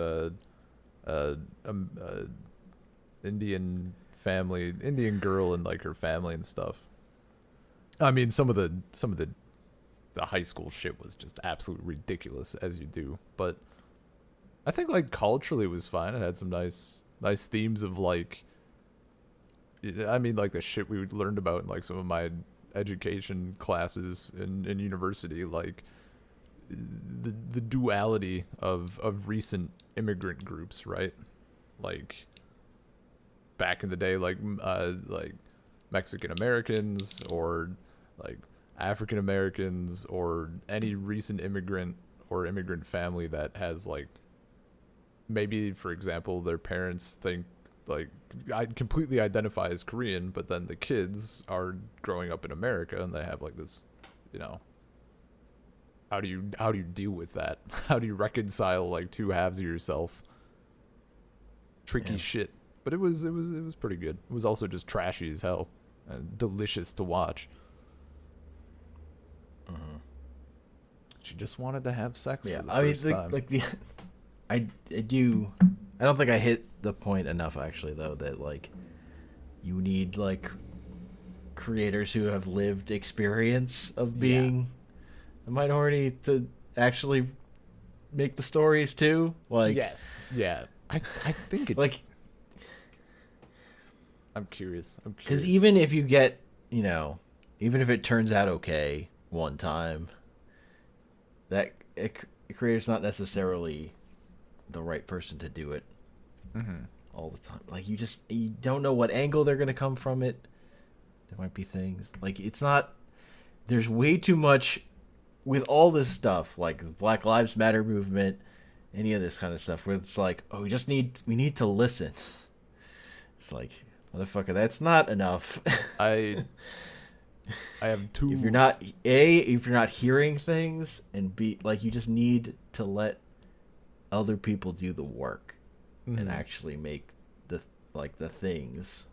Indian family, Indian girl and like her family and stuff. I mean, some of the high school shit was just absolutely ridiculous, as you do, but I think like culturally it was fine. It had some nice themes of like, I mean, like the shit we learned about in like some of my education classes in university, like the duality of recent immigrant groups, right? Like back in the day, like Mexican Americans or like African Americans or any recent immigrant or immigrant family that has like, maybe for example their parents think like, I completely identify as Korean, but then the kids are growing up in America and they have like this, you know, how do you deal with that? How do you reconcile like two halves of yourself? Tricky shit. But it was pretty good. It was also just trashy as hell and delicious to watch. She just wanted to have sex for the first time. Like the I do. I don't think I hit the point enough, actually, though, that like you need like creators who have lived experience of being a minority to actually make the stories too. Like, yes, yeah. I think it, like, I'm curious. Because even if you get, you know, even if it turns out okay one time, that creator's not necessarily the right person to do it all the time. Like, you don't know what angle they're gonna come from it. There might be things like, it's not. There's way too much with all this stuff, like the Black Lives Matter movement, any of this kind of stuff, where it's like, oh, we need to listen. It's like, motherfucker, that's not enough. I have two. If you're not hearing things, and B, like, you just need to let other people do the work and actually make the things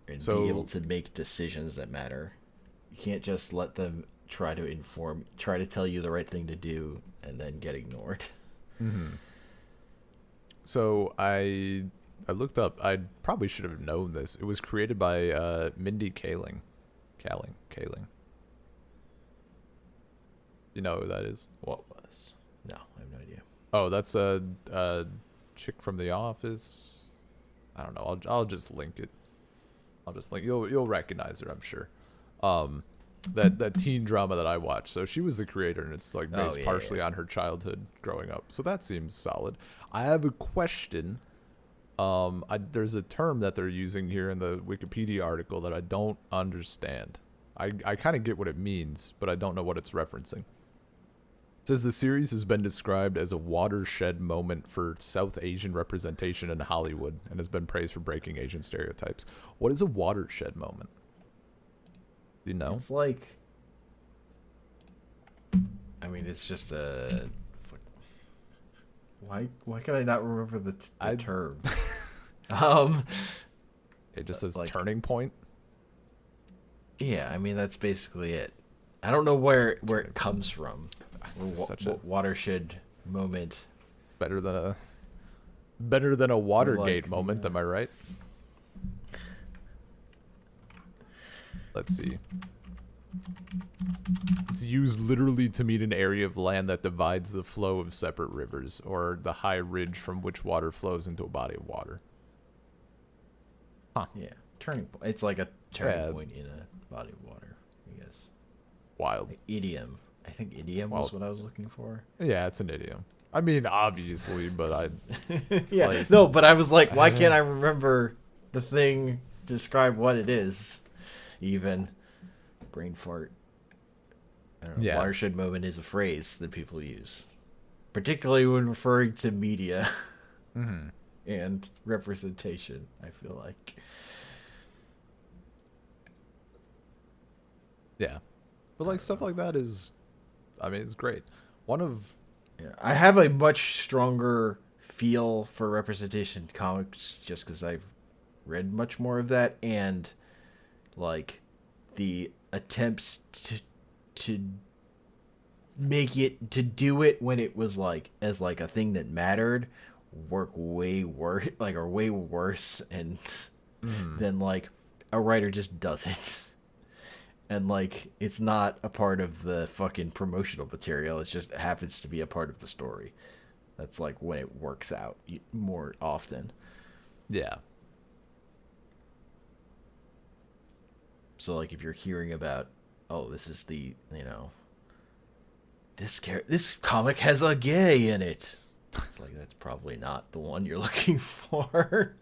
and be able to make decisions that matter. You can't just let them try to tell you the right thing to do and then get ignored. So I looked up. I probably should have known this. It was created by Mindy Kaling. Kaling. You know who that is? What was? No, I have no idea. Oh, that's a chick from The Office. I don't know. I'll just link it. You'll recognize her, I'm sure. That teen drama that I watched. So she was the creator, and it's like based partially on her childhood growing up. So that seems solid. I have a question. There's a term that they're using here in the Wikipedia article that I don't understand. I kind of get what it means, but I don't know what it's referencing. It says the series has been described as a watershed moment for South Asian representation in Hollywood and has been praised for breaking Asian stereotypes. What is a watershed moment? Do you know? It's like, I mean, it's just a. Why can I not remember the term? It just says like, turning point. Yeah, I mean that's basically it. I don't know where it comes from. Such a watershed moment. Better than a Watergate moment, am I right? Let's see. It's used literally to mean an area of land that divides the flow of separate rivers, or the high ridge from which water flows into a body of water. Huh. Yeah, turning point. It's like a turning point in a body of water, I guess. Wild. Like idiom. I think idiom was what I was looking for. Yeah, it's an idiom. I mean, obviously, but I... yeah, like, no, but I was like, why can't I remember the thing to describe what it is? Even brain fart. I don't know. Yeah. Watershed moment is a phrase that people use, particularly when referring to media and representation, I feel like. Yeah. But like stuff like that is, I mean, it's great. I have a much stronger feel for representation in comics just because I've read much more of that, and like the attempts to make it, to do it when it was like as like a thing that mattered, work way worse, like are way worse, and then like a writer just does it. And, like, it's not a part of the fucking promotional material. It just happens to be a part of the story. That's, like, when it works out more often. Yeah. So, like, if you're hearing about, oh, this is the, you know, this comic has a gay in it. It's like, that's probably not the one you're looking for.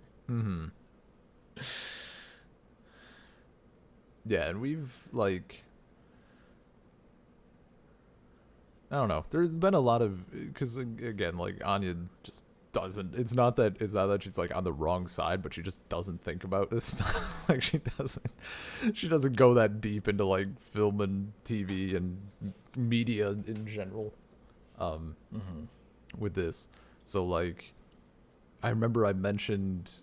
Yeah, and we've, like, I don't know. There's been a lot of, because, again, like, Anya just doesn't, it's not that she's, like, on the wrong side, but she just doesn't think about this stuff. Like, she doesn't go that deep into, like, film and TV and media in general, with this. So, like, I remember I mentioned...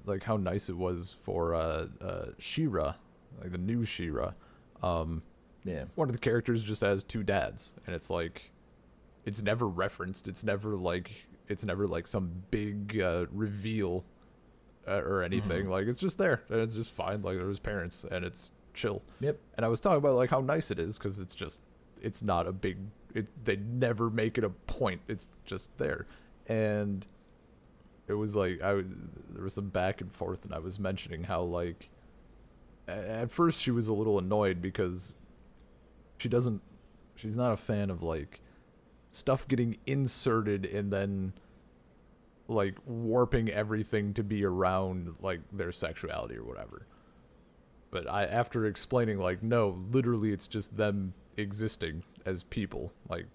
like how nice it was for She-Ra, like the new She-Ra. Yeah. One of the characters just has two dads, and it's like, it's never referenced. It's never like some big reveal or anything. Like, it's just there, and it's just fine. Like, they're his parents, and it's chill. Yep. And I was talking about like how nice it is because it's not a big. They never make it a point. It's just there, and. It was like there was some back and forth, and I was mentioning how, like, at first she was a little annoyed because she's not a fan of, like, stuff getting inserted and then, like, warping everything to be around, like, their sexuality or whatever. But after explaining, like, no, literally it's just them existing as people, like,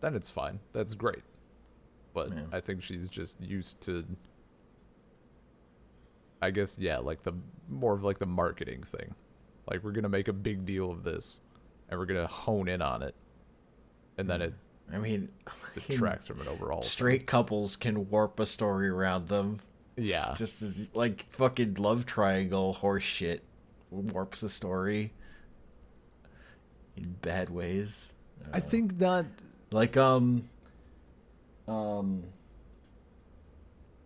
then it's fine. That's great. But Yeah. I think she's just used to, I guess, yeah, like the more of like the marketing thing. Like, we're gonna make a big deal of this, and we're gonna hone in on it, and then it I mean, detracts from an overall straight couples can warp a story around them. thing. Yeah, Just as, like fucking love triangle horse shit warps a story in bad ways. I think that. Like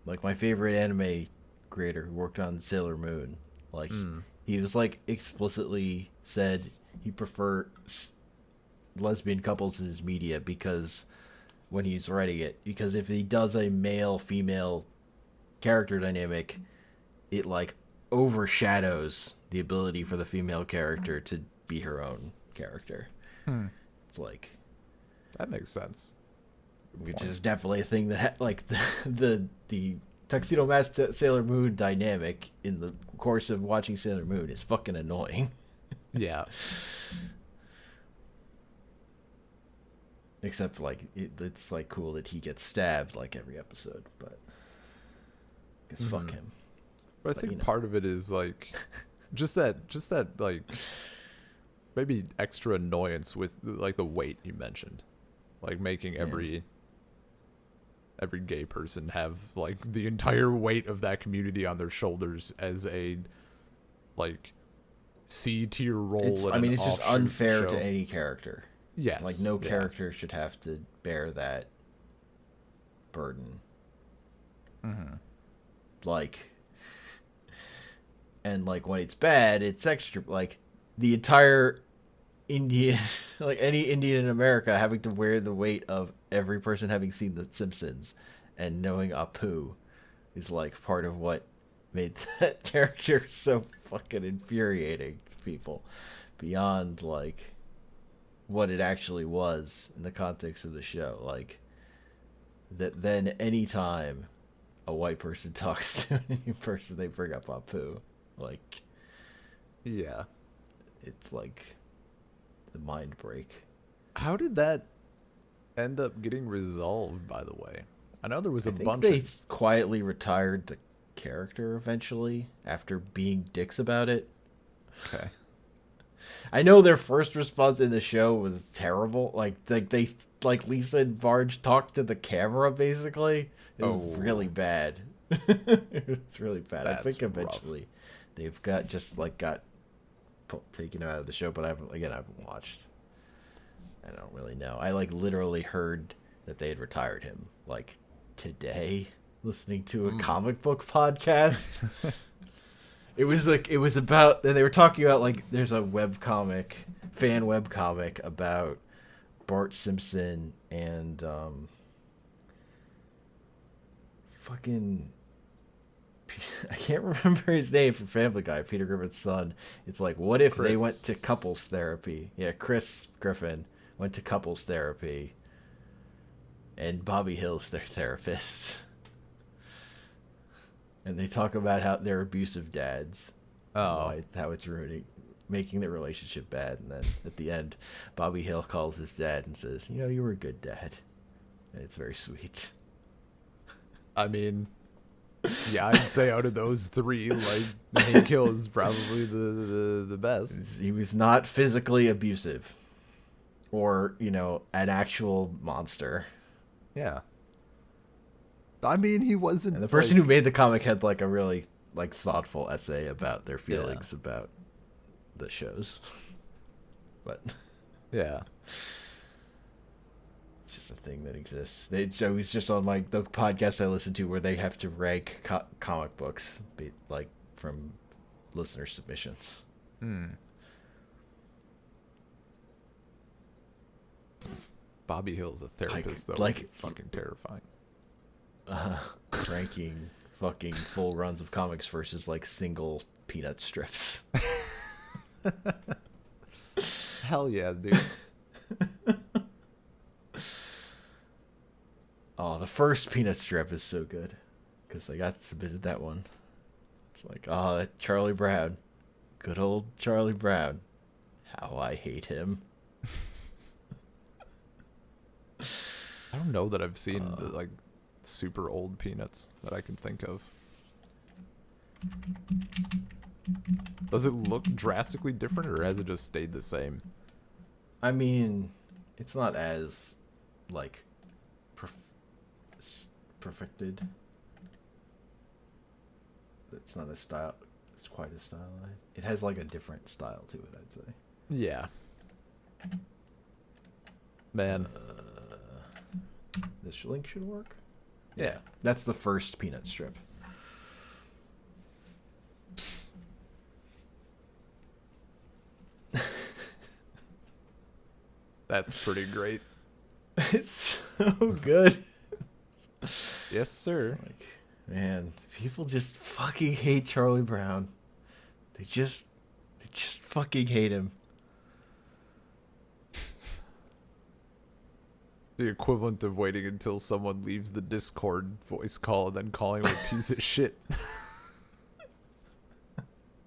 like my favorite anime creator who worked on Sailor Moon, like he was like explicitly said he prefers lesbian couples as media because when he's writing it, because if he does a male female character dynamic, it like overshadows the ability for the female character to be her own character. It's like, That makes sense. which is definitely a thing that like the Tuxedo Mask Sailor Moon dynamic in the course of watching Sailor Moon is fucking annoying. Yeah. Except like it's like cool that he gets stabbed like every episode, but I guess fuck him. But I think you know. part of it is like just that like maybe extra annoyance with like the weight you mentioned. Like making every gay person have like the entire weight of that community on their shoulders as a like C tier role. I mean, it's just offshoot unfair show. to any character. Yes. Like no yeah. character should have to bear that burden. Like, and like when it's bad, it's extra. Like the entire Indian, like any Indian in America having to wear the weight of every person having seen The Simpsons and knowing Apu is like part of what made that character so fucking infuriating to people beyond like what it actually was in the context of the show. Like that then anytime a white person talks to a new person, they bring up Apu. Like Yeah. it's like the mind break. How did that end up getting resolved, by the way? I know there was a I think bunch they of quietly retired the character eventually after being dicks about it. Okay. I know their first response in the show was terrible. Like they like Lisa and Varge talked to the camera basically. It was really bad. It's really bad. I That's think rough. eventually they've got taken out of the show, but I haven't watched. I don't really know. I like literally heard that they had retired him like today listening to a comic book podcast. It was about, and they were talking about like there's a fan webcomic about Bart Simpson and fucking I can't remember his name from Family Guy, Peter Griffin's son. It's like, what if they went to couples therapy? Yeah, Chris Griffin went to couples therapy, and Bobby Hill's their therapist. And they talk about how they're abusive dads. Oh. How it's making the relationship bad. And then at the end, Bobby Hill calls his dad and says, "You know, you were a good dad." And it's very sweet. I mean, yeah, I'd say out of those three, like Hank Hill is probably the best. He was not physically abusive, or an actual monster. Yeah. I mean, he wasn't. And the person who made the comic had like a really like thoughtful essay about their feelings about the shows. But yeah, it's just a thing that exists. So he's just on like the podcast I listen to where they have to rank comic books, like from listener submissions. Bobby Hill's a therapist, though. like- Fucking terrifying. Ranking fucking full runs of comics versus like single peanut strips. Hell yeah, dude. Oh, the first peanut strip is so good because I got submitted that one. It's like, oh, that Charlie Brown, good old Charlie Brown. How I hate him. I don't know that I've seen the, like super old Peanuts that I can think of. Does it look drastically different, or has it just stayed the same? I mean, it's not as like perfected. It's not as style. It's quite as stylized. It has like a different style to it, I'd say. Yeah. Man. This link should work. Yeah. That's the first Peanut strip. That's pretty great. It's so good. Yes, sir. Like, man, people just fucking hate Charlie Brown. They just fucking hate him. The equivalent of waiting until someone leaves the Discord voice call and then calling him a piece of shit.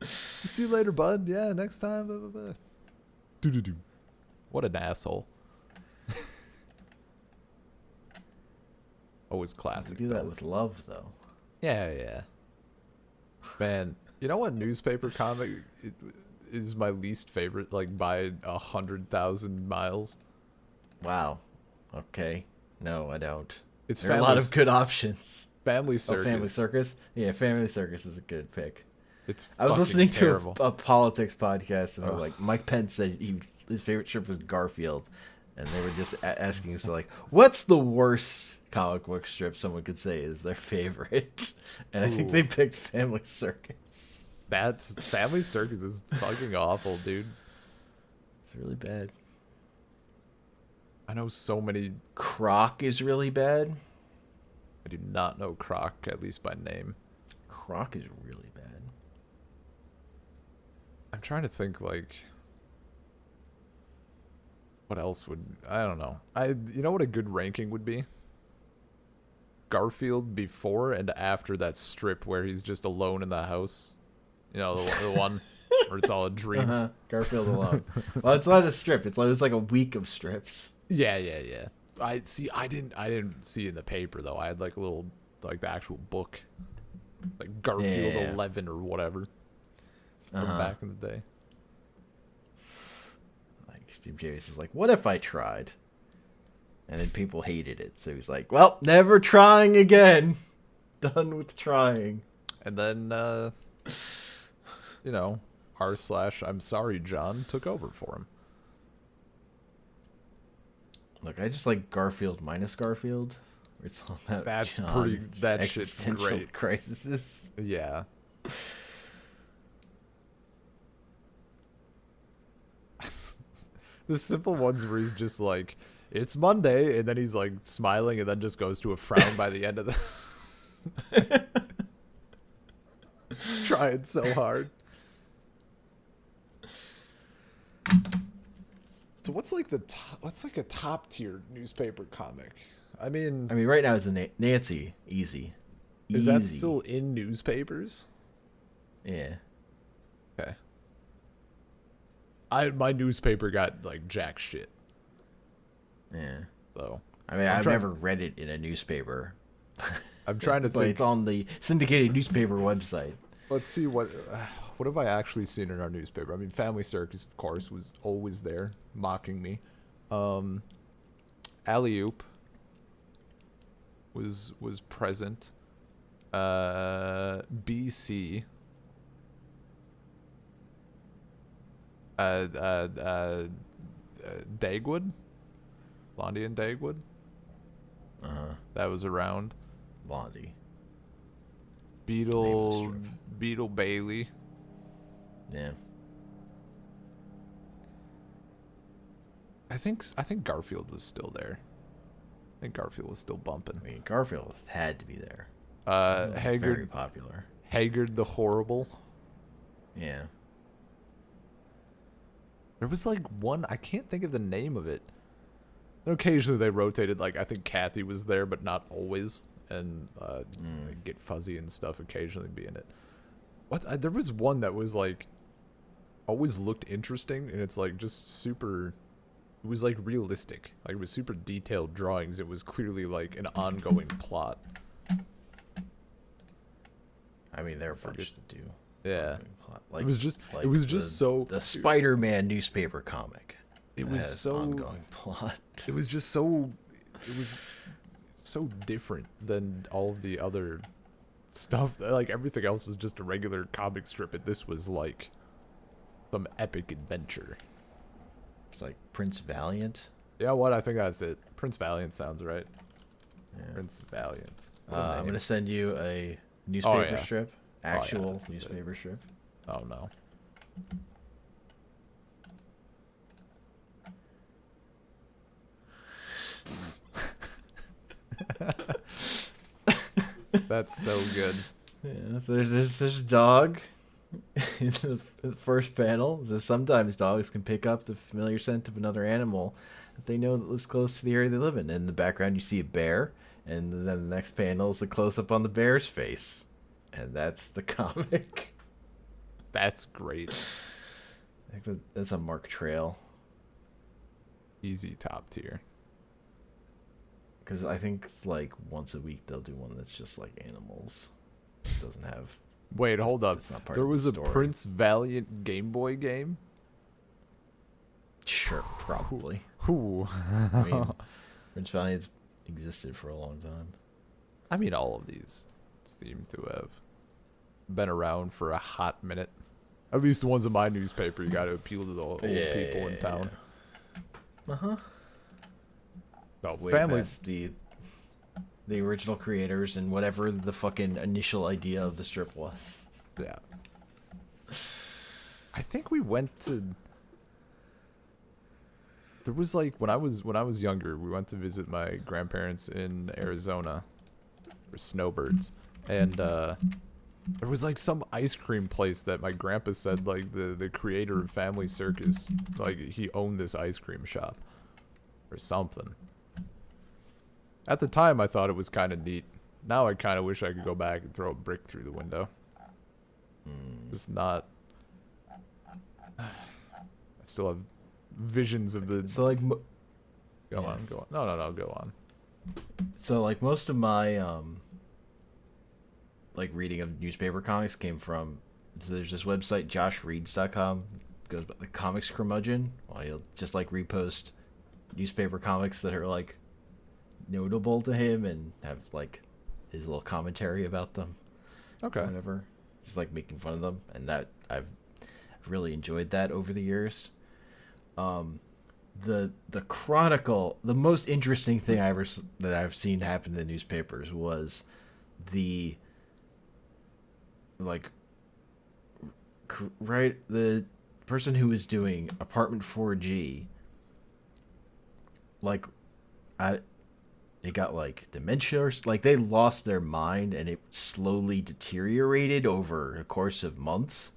See you later, bud. Yeah, next time. Blah, blah, blah. Do. What an asshole. Always classic. We do that though. with love, though. Yeah. Man, you know what newspaper comic is my least favorite? Like by 100,000 miles. Wow. Okay. No, I don't. It's there are a lot of good options. Family Circus. Oh, Family Circus? Yeah, Family Circus is a good pick. It's I was listening terrible. to a politics podcast, and they were like, Mike Pence said his favorite strip was Garfield. And they were just asking us, like, what's the worst comic book strip someone could say is their favorite? And I think they picked Family Circus. That's Family Circus is fucking awful, dude. It's really bad. I know so many. Croc is really bad. I do not know Croc, at least by name. Croc is really bad. I'm trying to think, like, what else would I don't know. You know what a good ranking would be? Garfield before and after that strip where he's just alone in the house. You know, the one where it's all a dream. Garfield alone. Well, it's not a strip. It's like a week of strips. Yeah. I didn't see it in the paper though. I had like a little, like the actual book, like Garfield 11 or whatever, from back in the day. Like Jim Davis is like, what if I tried? And then people hated it, so he's like, well, never trying again. Done with trying. And then, you know, /I'm sorry, John took over for him. Look, I just like Garfield minus Garfield. Where it's all about That's John's pretty. That shit's existential great. crisis. Yeah. The simple ones where he's just like, it's Monday, and then he's like smiling, and then just goes to a frown by the end of the. Trying so hard. So what's like a top tier newspaper comic? I mean, right now it's a Nancy. Easy. Is that still in newspapers? Yeah. Okay. My newspaper got like jack shit. Yeah. So I've never read it in a newspaper. I'm trying to but think. It's on the syndicated newspaper website. Let's see what have I actually seen in our newspaper? I mean, Family Circus, of course, was always there, mocking me. Alley Oop was present. BC. Dagwood, Blondie and Dagwood. That was around. Blondie. Beetle Bailey. Yeah. I think Garfield was still there. I think Garfield was still bumping. I mean, Garfield had to be there. Haggard, very popular. Haggard the Horrible. Yeah. There was like one, I can't think of the name of it. And occasionally they rotated, like I think Kathy was there, but not always. And Get Fuzzy and stuff occasionally be in it. There was one that was like always looked interesting, and it's like just super it was like realistic. Like it was super detailed drawings. It was clearly like an ongoing plot. I mean, there are a bunch to do. Yeah. Like, It was just the, so the Spider-Man newspaper comic. it that was has so ongoing plot. it was just so it was so different than all of the other stuff. Like everything else was just a regular comic strip, and this was like some epic adventure. It's like Prince Valiant. Yeah, what? I think that's it. Prince Valiant sounds right. Yeah. Prince Valiant. What a I'm name. gonna send you a newspaper yeah. strip, yeah, actual this is it. newspaper strip. Oh no. That's so good. Yeah, so there's this dog in the first panel. It says sometimes dogs can pick up the familiar scent of another animal that they know that lives close to the area they live in. In the background, you see a bear, and then the next panel is a close up on the bear's face, and that's the comic. That's great. I think that's a Mark Trail, Easy top tier. because I think like once a week they'll do one that's just like animals. It doesn't have. Wait, hold up. That's not part There of the was a story. Prince Valiant Game Boy game? Sure, probably. Ooh. I mean, Prince Valiant's existed for a long time. I mean, all of these seem to have been around for a hot minute. At least the ones in my newspaper, you got to appeal to the old people in town. Uh huh. No, Way family. past the original creators and whatever the fucking initial idea of the strip was. Yeah. I think we went to. There was like when I was younger, we went to visit my grandparents in Arizona, for snowbirds, and there was like some ice cream place that my grandpa said like the creator of Family Circus, like he owned this ice cream shop, or something. At the time, I thought it was kind of neat. Now I kind of wish I could go back and throw a brick through the window. It's not. I still have visions of the. So like, Go yeah. on, go on. No, go on. so like most of my like reading of newspaper comics came from. So there's this website joshreads.com, goes by the comics curmudgeon. Well, he'll just like repost newspaper comics that are like notable to him and have like his little commentary about them. Okay. Whatever. Just like making fun of them, and that I've really enjoyed that over the years. The Chronicle, the most interesting thing that I've seen happen in the newspapers was the like the person who was doing Apartment 4G, like they got like dementia or like they lost their mind and it slowly deteriorated over a course of months.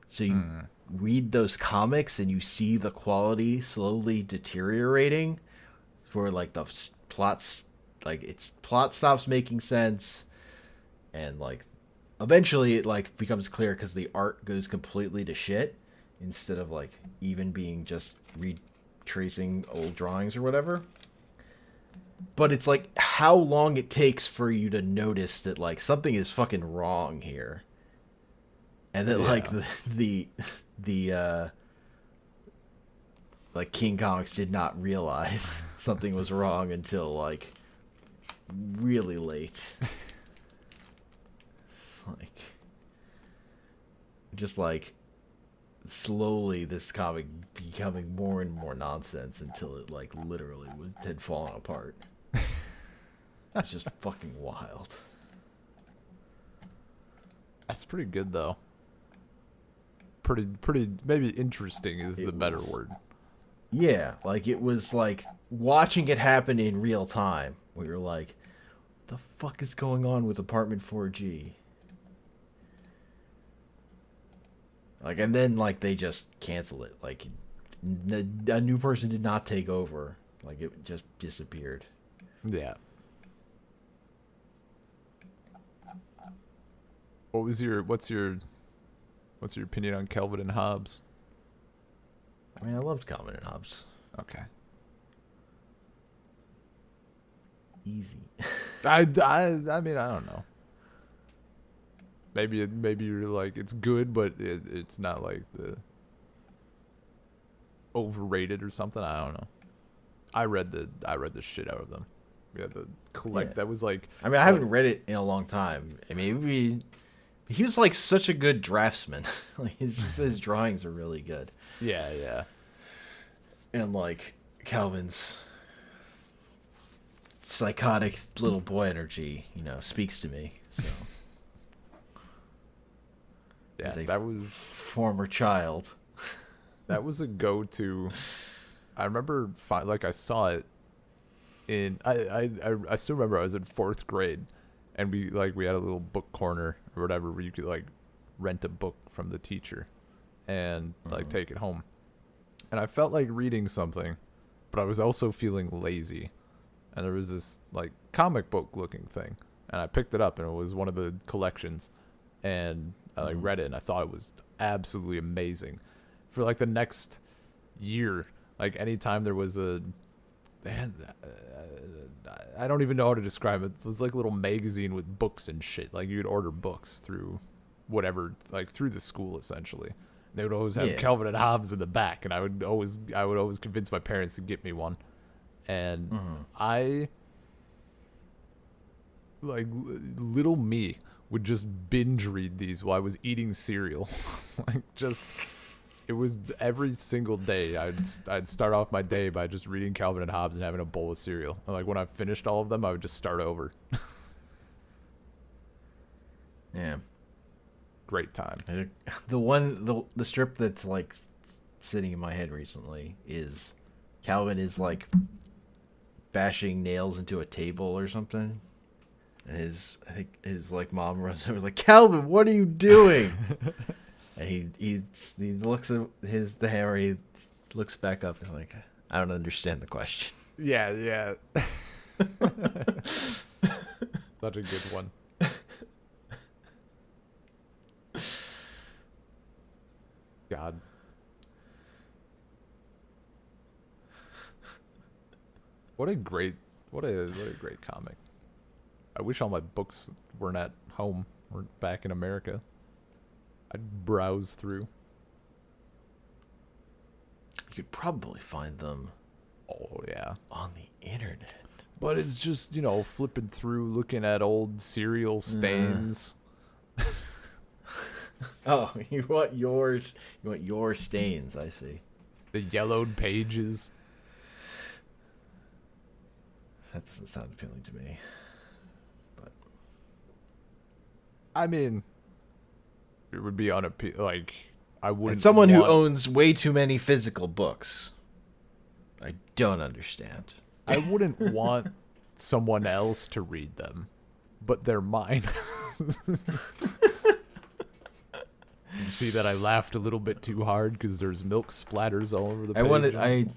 So you read those comics and you see the quality slowly deteriorating for like the plots, like its plot stops making sense, and like eventually it like becomes clear because the art goes completely to shit instead of like even being just retracing old drawings or whatever. But it's like how long it takes for you to notice that like something is fucking wrong here, and that like the like King Comics did not realize something was wrong until like really late. It's like just like slowly this comic becoming more and more nonsense until it like literally had fallen apart. It's just fucking wild. That's pretty good though. Pretty maybe interesting is the better word. Yeah, like it was like watching it happen in real time. We were like, the fuck is going on with Apartment 4G? Like, and then like they just canceled it. Like, a new person did not take over. Like, it just disappeared. Yeah. What's your opinion on Calvin and Hobbes? I mean, I loved Calvin and Hobbes. Okay. Easy. I mean, I don't know. Maybe you're like it's good, but it's not like the overrated or something. I don't know. I read the shit out of them. We had the collect. Yeah. That was like. I mean, I what- haven't read it in a long time. I mean, he was like such a good draftsman. Like his drawings are really good, Yeah, yeah. and like Calvin's psychotic little boy energy, speaks to me. So Yeah, as a that was former child. a go-to. I remember, like I saw it in. I still remember I was in 4th grade, and we had a little book corner or whatever where you could like rent a book from the teacher, and like take it home. And I felt like reading something, but I was also feeling lazy. And there was this like comic book looking thing, and I picked it up, and it was one of the collections, and I like read it, and I thought it was absolutely amazing. For like the next year, like anytime there was I don't even know how to describe it. It was like a little magazine with books and shit. Like you'd order books through whatever, like through the school essentially. They would always have Yeah. Calvin and Hobbes in the back, and I would always convince my parents to get me one. And I, like, little me would just binge read these while I was eating cereal. Like, just, it was every single day. I'd start off my day by just reading Calvin and Hobbes and having a bowl of cereal. And, like, when I finished all of them, I would just start over. Yeah. Great time. The strip that's like sitting in my head recently is Calvin is like bashing nails into a table or something, and I think his like mom runs over like, Calvin, what are you doing? And he looks at the hammer, he looks back up and like, I don't understand the question. Yeah, yeah. Such a good one. God. What a great comic. I wish all my books weren't at home or back in America. I'd browse through. You could probably find them Oh yeah. on the internet. But it's just, flipping through, looking at old cereal stains. Oh, you want yours? You want your stains? I see. The yellowed pages. That doesn't sound appealing to me. But I mean, it would be unappealing. Like, I wouldn't. as someone who want- owns way too many physical books, I don't understand. I wouldn't want someone else to read them, but they're mine. You see that I laughed a little bit too hard because there's milk splatters all over the page.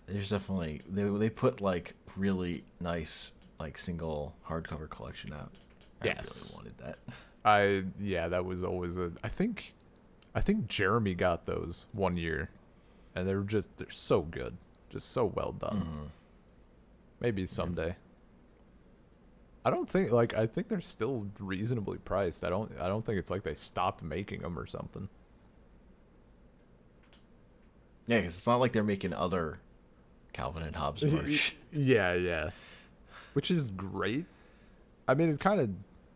There's definitely they put like really nice like single hardcover collection out. Yes. I really wanted that. That was always I think Jeremy got those one year, and they're so good, just so well done. Maybe someday. I think they're still reasonably priced. I don't think it's like they stopped making them or something. Yeah, because it's not like they're making other Calvin and Hobbes merch. Yeah. Which is great. I mean, it kind of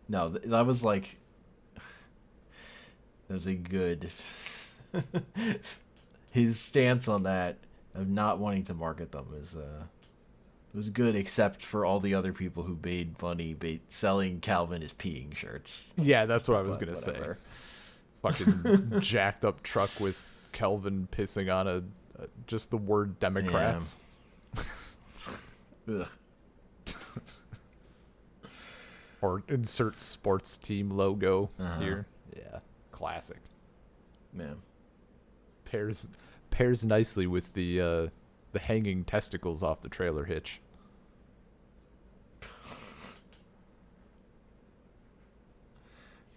No, that was like that was a good his stance on that of not wanting to market them is it was good, except for all the other people who made money selling Calvin as peeing shirts. Yeah, that's what I was But gonna say. whatever. Fucking jacked up truck with Kelvin pissing on just the word Democrats. Ugh. Or insert sports team logo Uh-huh. here. Yeah, classic. Man. Pairs nicely with the hanging testicles off the trailer hitch.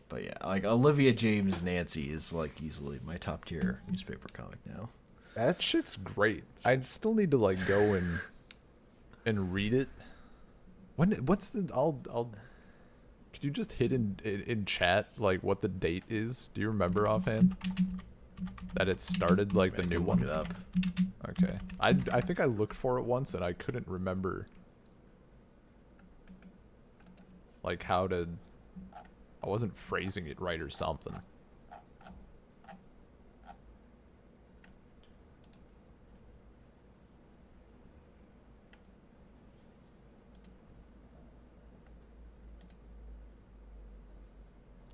But yeah, like Olivia James Nancy is like easily my top tier newspaper comic now. That shit's great. I still need to like go and read it. What's the? I'll. Could you just hit in chat like what the date is? Do you remember offhand? That it started like the new one. Look it up. Okay. I think I looked for it once and I couldn't remember. Like how to. I wasn't phrasing it right or something.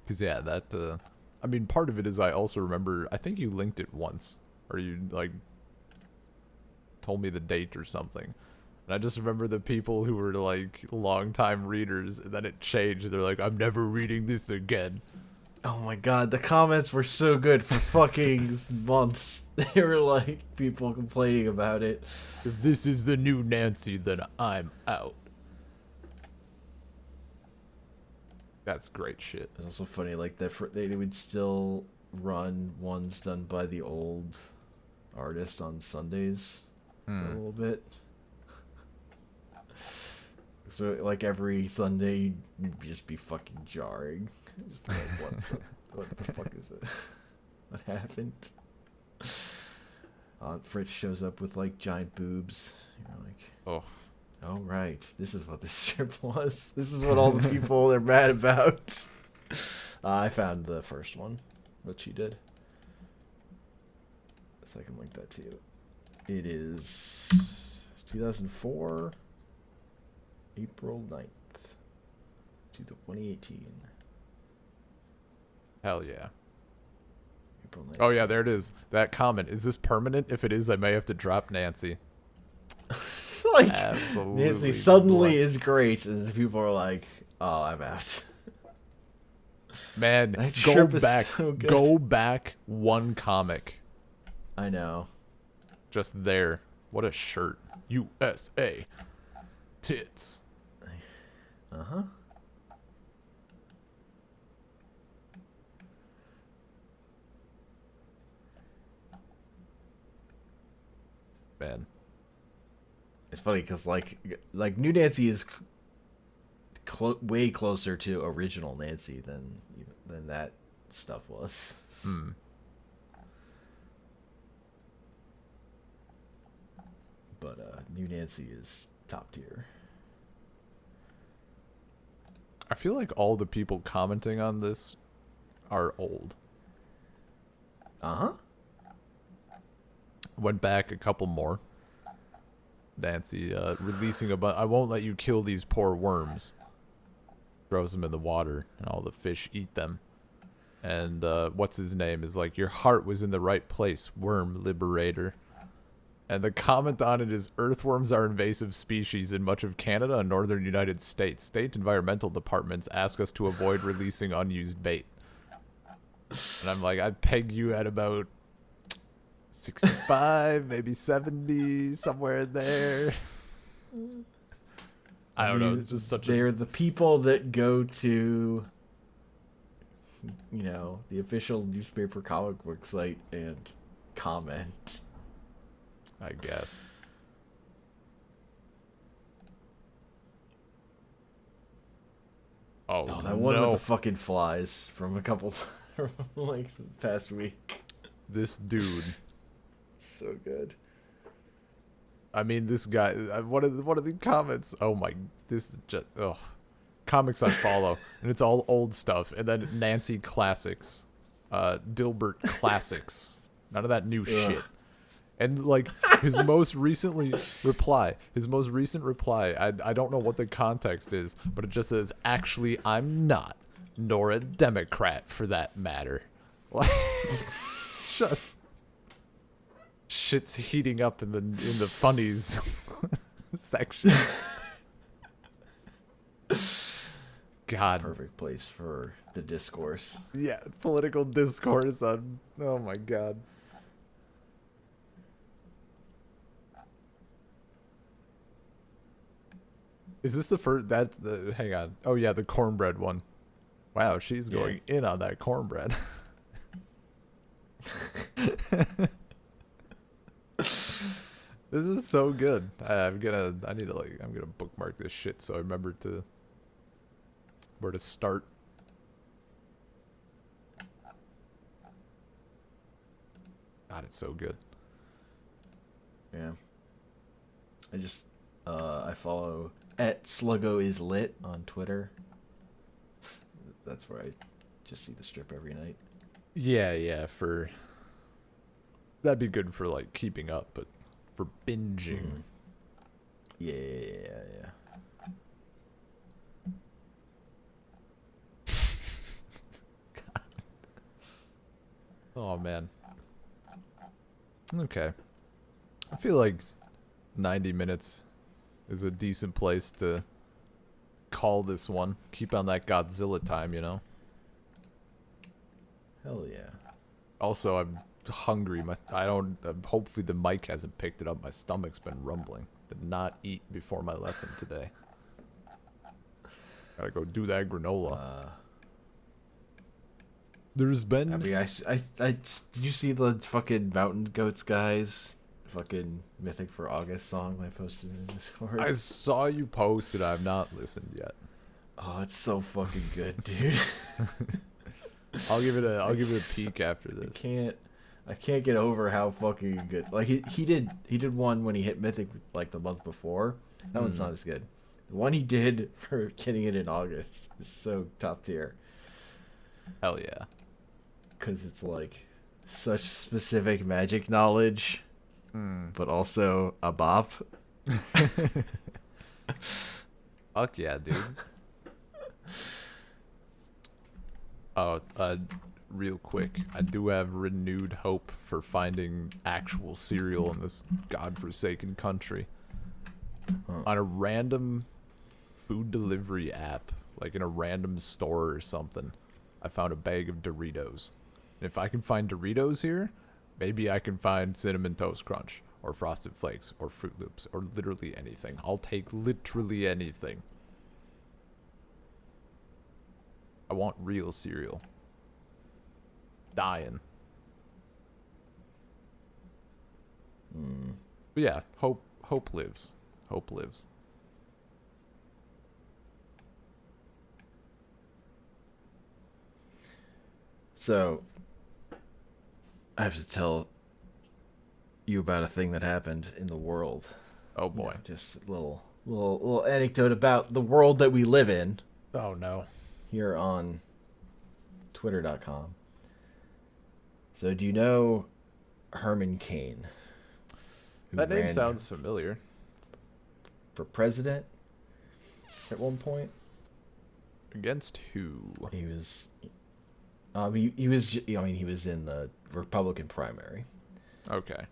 Cause yeah, that I mean part of it is I also remember I think you linked it once. Or you like told me the date or something. And I just remember the people who were like longtime readers and then it changed. They're like, I'm never reading this again. Oh my god, the comments were so good for fucking months. They were like people complaining about it. If this is the new Nancy, then I'm out. That's great shit. It's also funny, like they would still run ones done by the old artist on Sundays for a little bit. So like every Sunday, you'd just be fucking jarring. Just be like, what the fuck is it? What happened? Fritz shows up with like giant boobs. You're like, oh right, this is what this strip was. This is what all the people they're mad about. I found the first one, what she did. So I can link that to you. It is 2004, April 9th, 2018. Hell yeah. April 9th. Oh yeah, there it is. That comment. Is this permanent? If it is, I may have to drop Nancy. Like, Absolutely. Nancy suddenly is great, and the people are like, oh, I'm out. Man, That go strip is back. so good. Go back one comic. I know. Just there. What a shirt. USA. Tits. Uh-huh. Man. It's funny because like New Nancy is way closer to original Nancy than that stuff was. But New Nancy is top tier. I feel like all the people commenting on this are old. Uh-huh. Went back a couple more. Nancy releasing a bunch. I won't let you kill these poor worms. Throws them in the water, and all the fish eat them. And what's his name is like, your heart was in the right place, worm liberator. And the comment on it is, earthworms are invasive species in much of Canada and northern United States. State environmental departments ask us to avoid releasing unused bait. And I'm like, I peg you at about 65, maybe 70, somewhere in there. I don't know. It's just such They're the people that go to, you know, the official newspaper comic book site and comment. I guess. Oh, that one no. with the fucking flies from a couple from like the past week. This dude. So good. I mean, this guy. What are the comments? Oh my! This is just comics I follow, and it's all old stuff. And then Nancy classics, Dilbert classics. None of that new shit. And like his most recent reply, I don't know what the context is, but it just says, "Actually, I'm not, nor a Democrat for that matter." Like, just. Shit's heating up in the funnies section. God. Perfect place for the discourse. Yeah, political discourse on. Oh my god. Is this the first? Hang on. Oh yeah, the cornbread one. Wow, she's going in on that cornbread. This is so good. I'm gonna bookmark this shit so I remember to where to start. God, it's so good. Yeah. I follow at Sluggo is lit on Twitter. That's where I just see the strip every night. Yeah, that'd be good for like keeping up, but for binging. Mhm. Yeah. Oh man. Okay. I feel like 90 minutes is a decent place to call this one. Keep on that Godzilla time, you know? Hell yeah. Also, I'm hungry. Hopefully the mic hasn't picked it up. My stomach's been rumbling. Did not eat before my lesson today. Gotta go do that granola. There's been... I mean, did you see the fucking Mountain Goats guys? Fucking Mythic for August song I posted in Discord. I saw you post it. I've not listened yet. Oh, it's so fucking good, dude. I'll give it a peek after this. I can't get over how fucking good. Like he did one when he hit Mythic like the month before. That one's not as good. The one he did for getting it in August is so top tier. Hell yeah. Cause it's like such specific magic knowledge, but also a bop. Fuck yeah, dude. Oh, real quick, I do have renewed hope for finding actual cereal in this godforsaken country. On a random food delivery app, like in a random store or something, I found a bag of Doritos. And if I can find Doritos here, maybe I can find Cinnamon Toast Crunch, or Frosted Flakes, or Fruit Loops, or literally anything. I'll take literally anything. I want real cereal. Dying. But yeah, hope lives. Hope lives. So I have to tell you about a thing that happened in the world. Oh boy. You know, just a little anecdote about the world that we live in Oh no. here on twitter.com. So do you know Herman Cain? Who That name ran sounds familiar. for president at one point? Against who? He was he was he was in the Republican primary. Okay.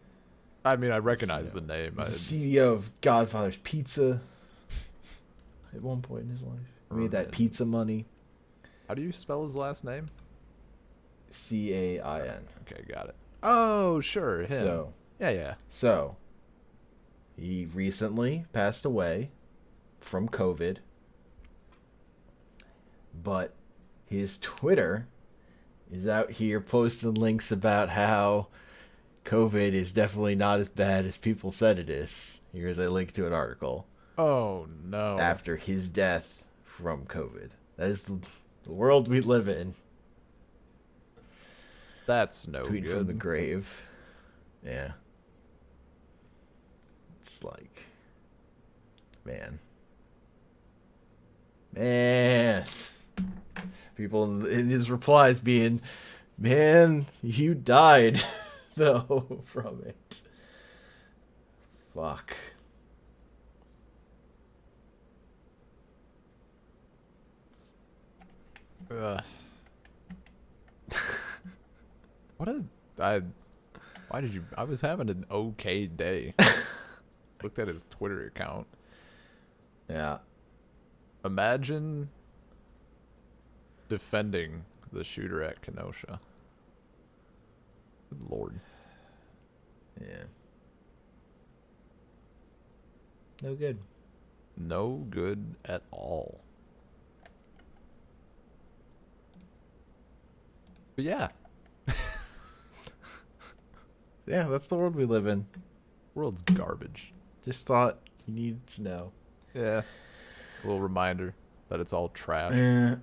I mean, I recognize So, the name. He was the CEO of Godfather's Pizza at one point in his life. He made that Herman. pizza money. How do you spell his last name? Cain. Okay, got it. Oh, sure, him. Yeah. So he recently passed away from COVID, but his Twitter is out here posting links about how COVID is definitely not as bad as people said it is. Here's a link to an article Oh no. after his death from COVID. That is the world we live in. That's no Tweeting good. from the grave. Yeah. It's like, man. People in his replies being, man, you died, though, from it. Fuck. Ugh. I was having an okay day. Looked at his Twitter account. Yeah. Imagine defending the shooter at Kenosha. Good Lord. Yeah. No good. No good at all. But yeah. Yeah, that's the world we live in. World's garbage. Just thought you needed to know. Yeah. A little reminder that it's all trash. I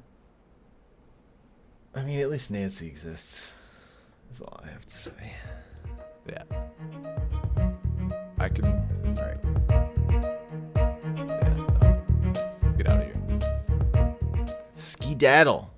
mean, at least Nancy exists. That's all I have to say. Yeah. I can. All right. Yeah, no. Let's get out of here. Skedaddle.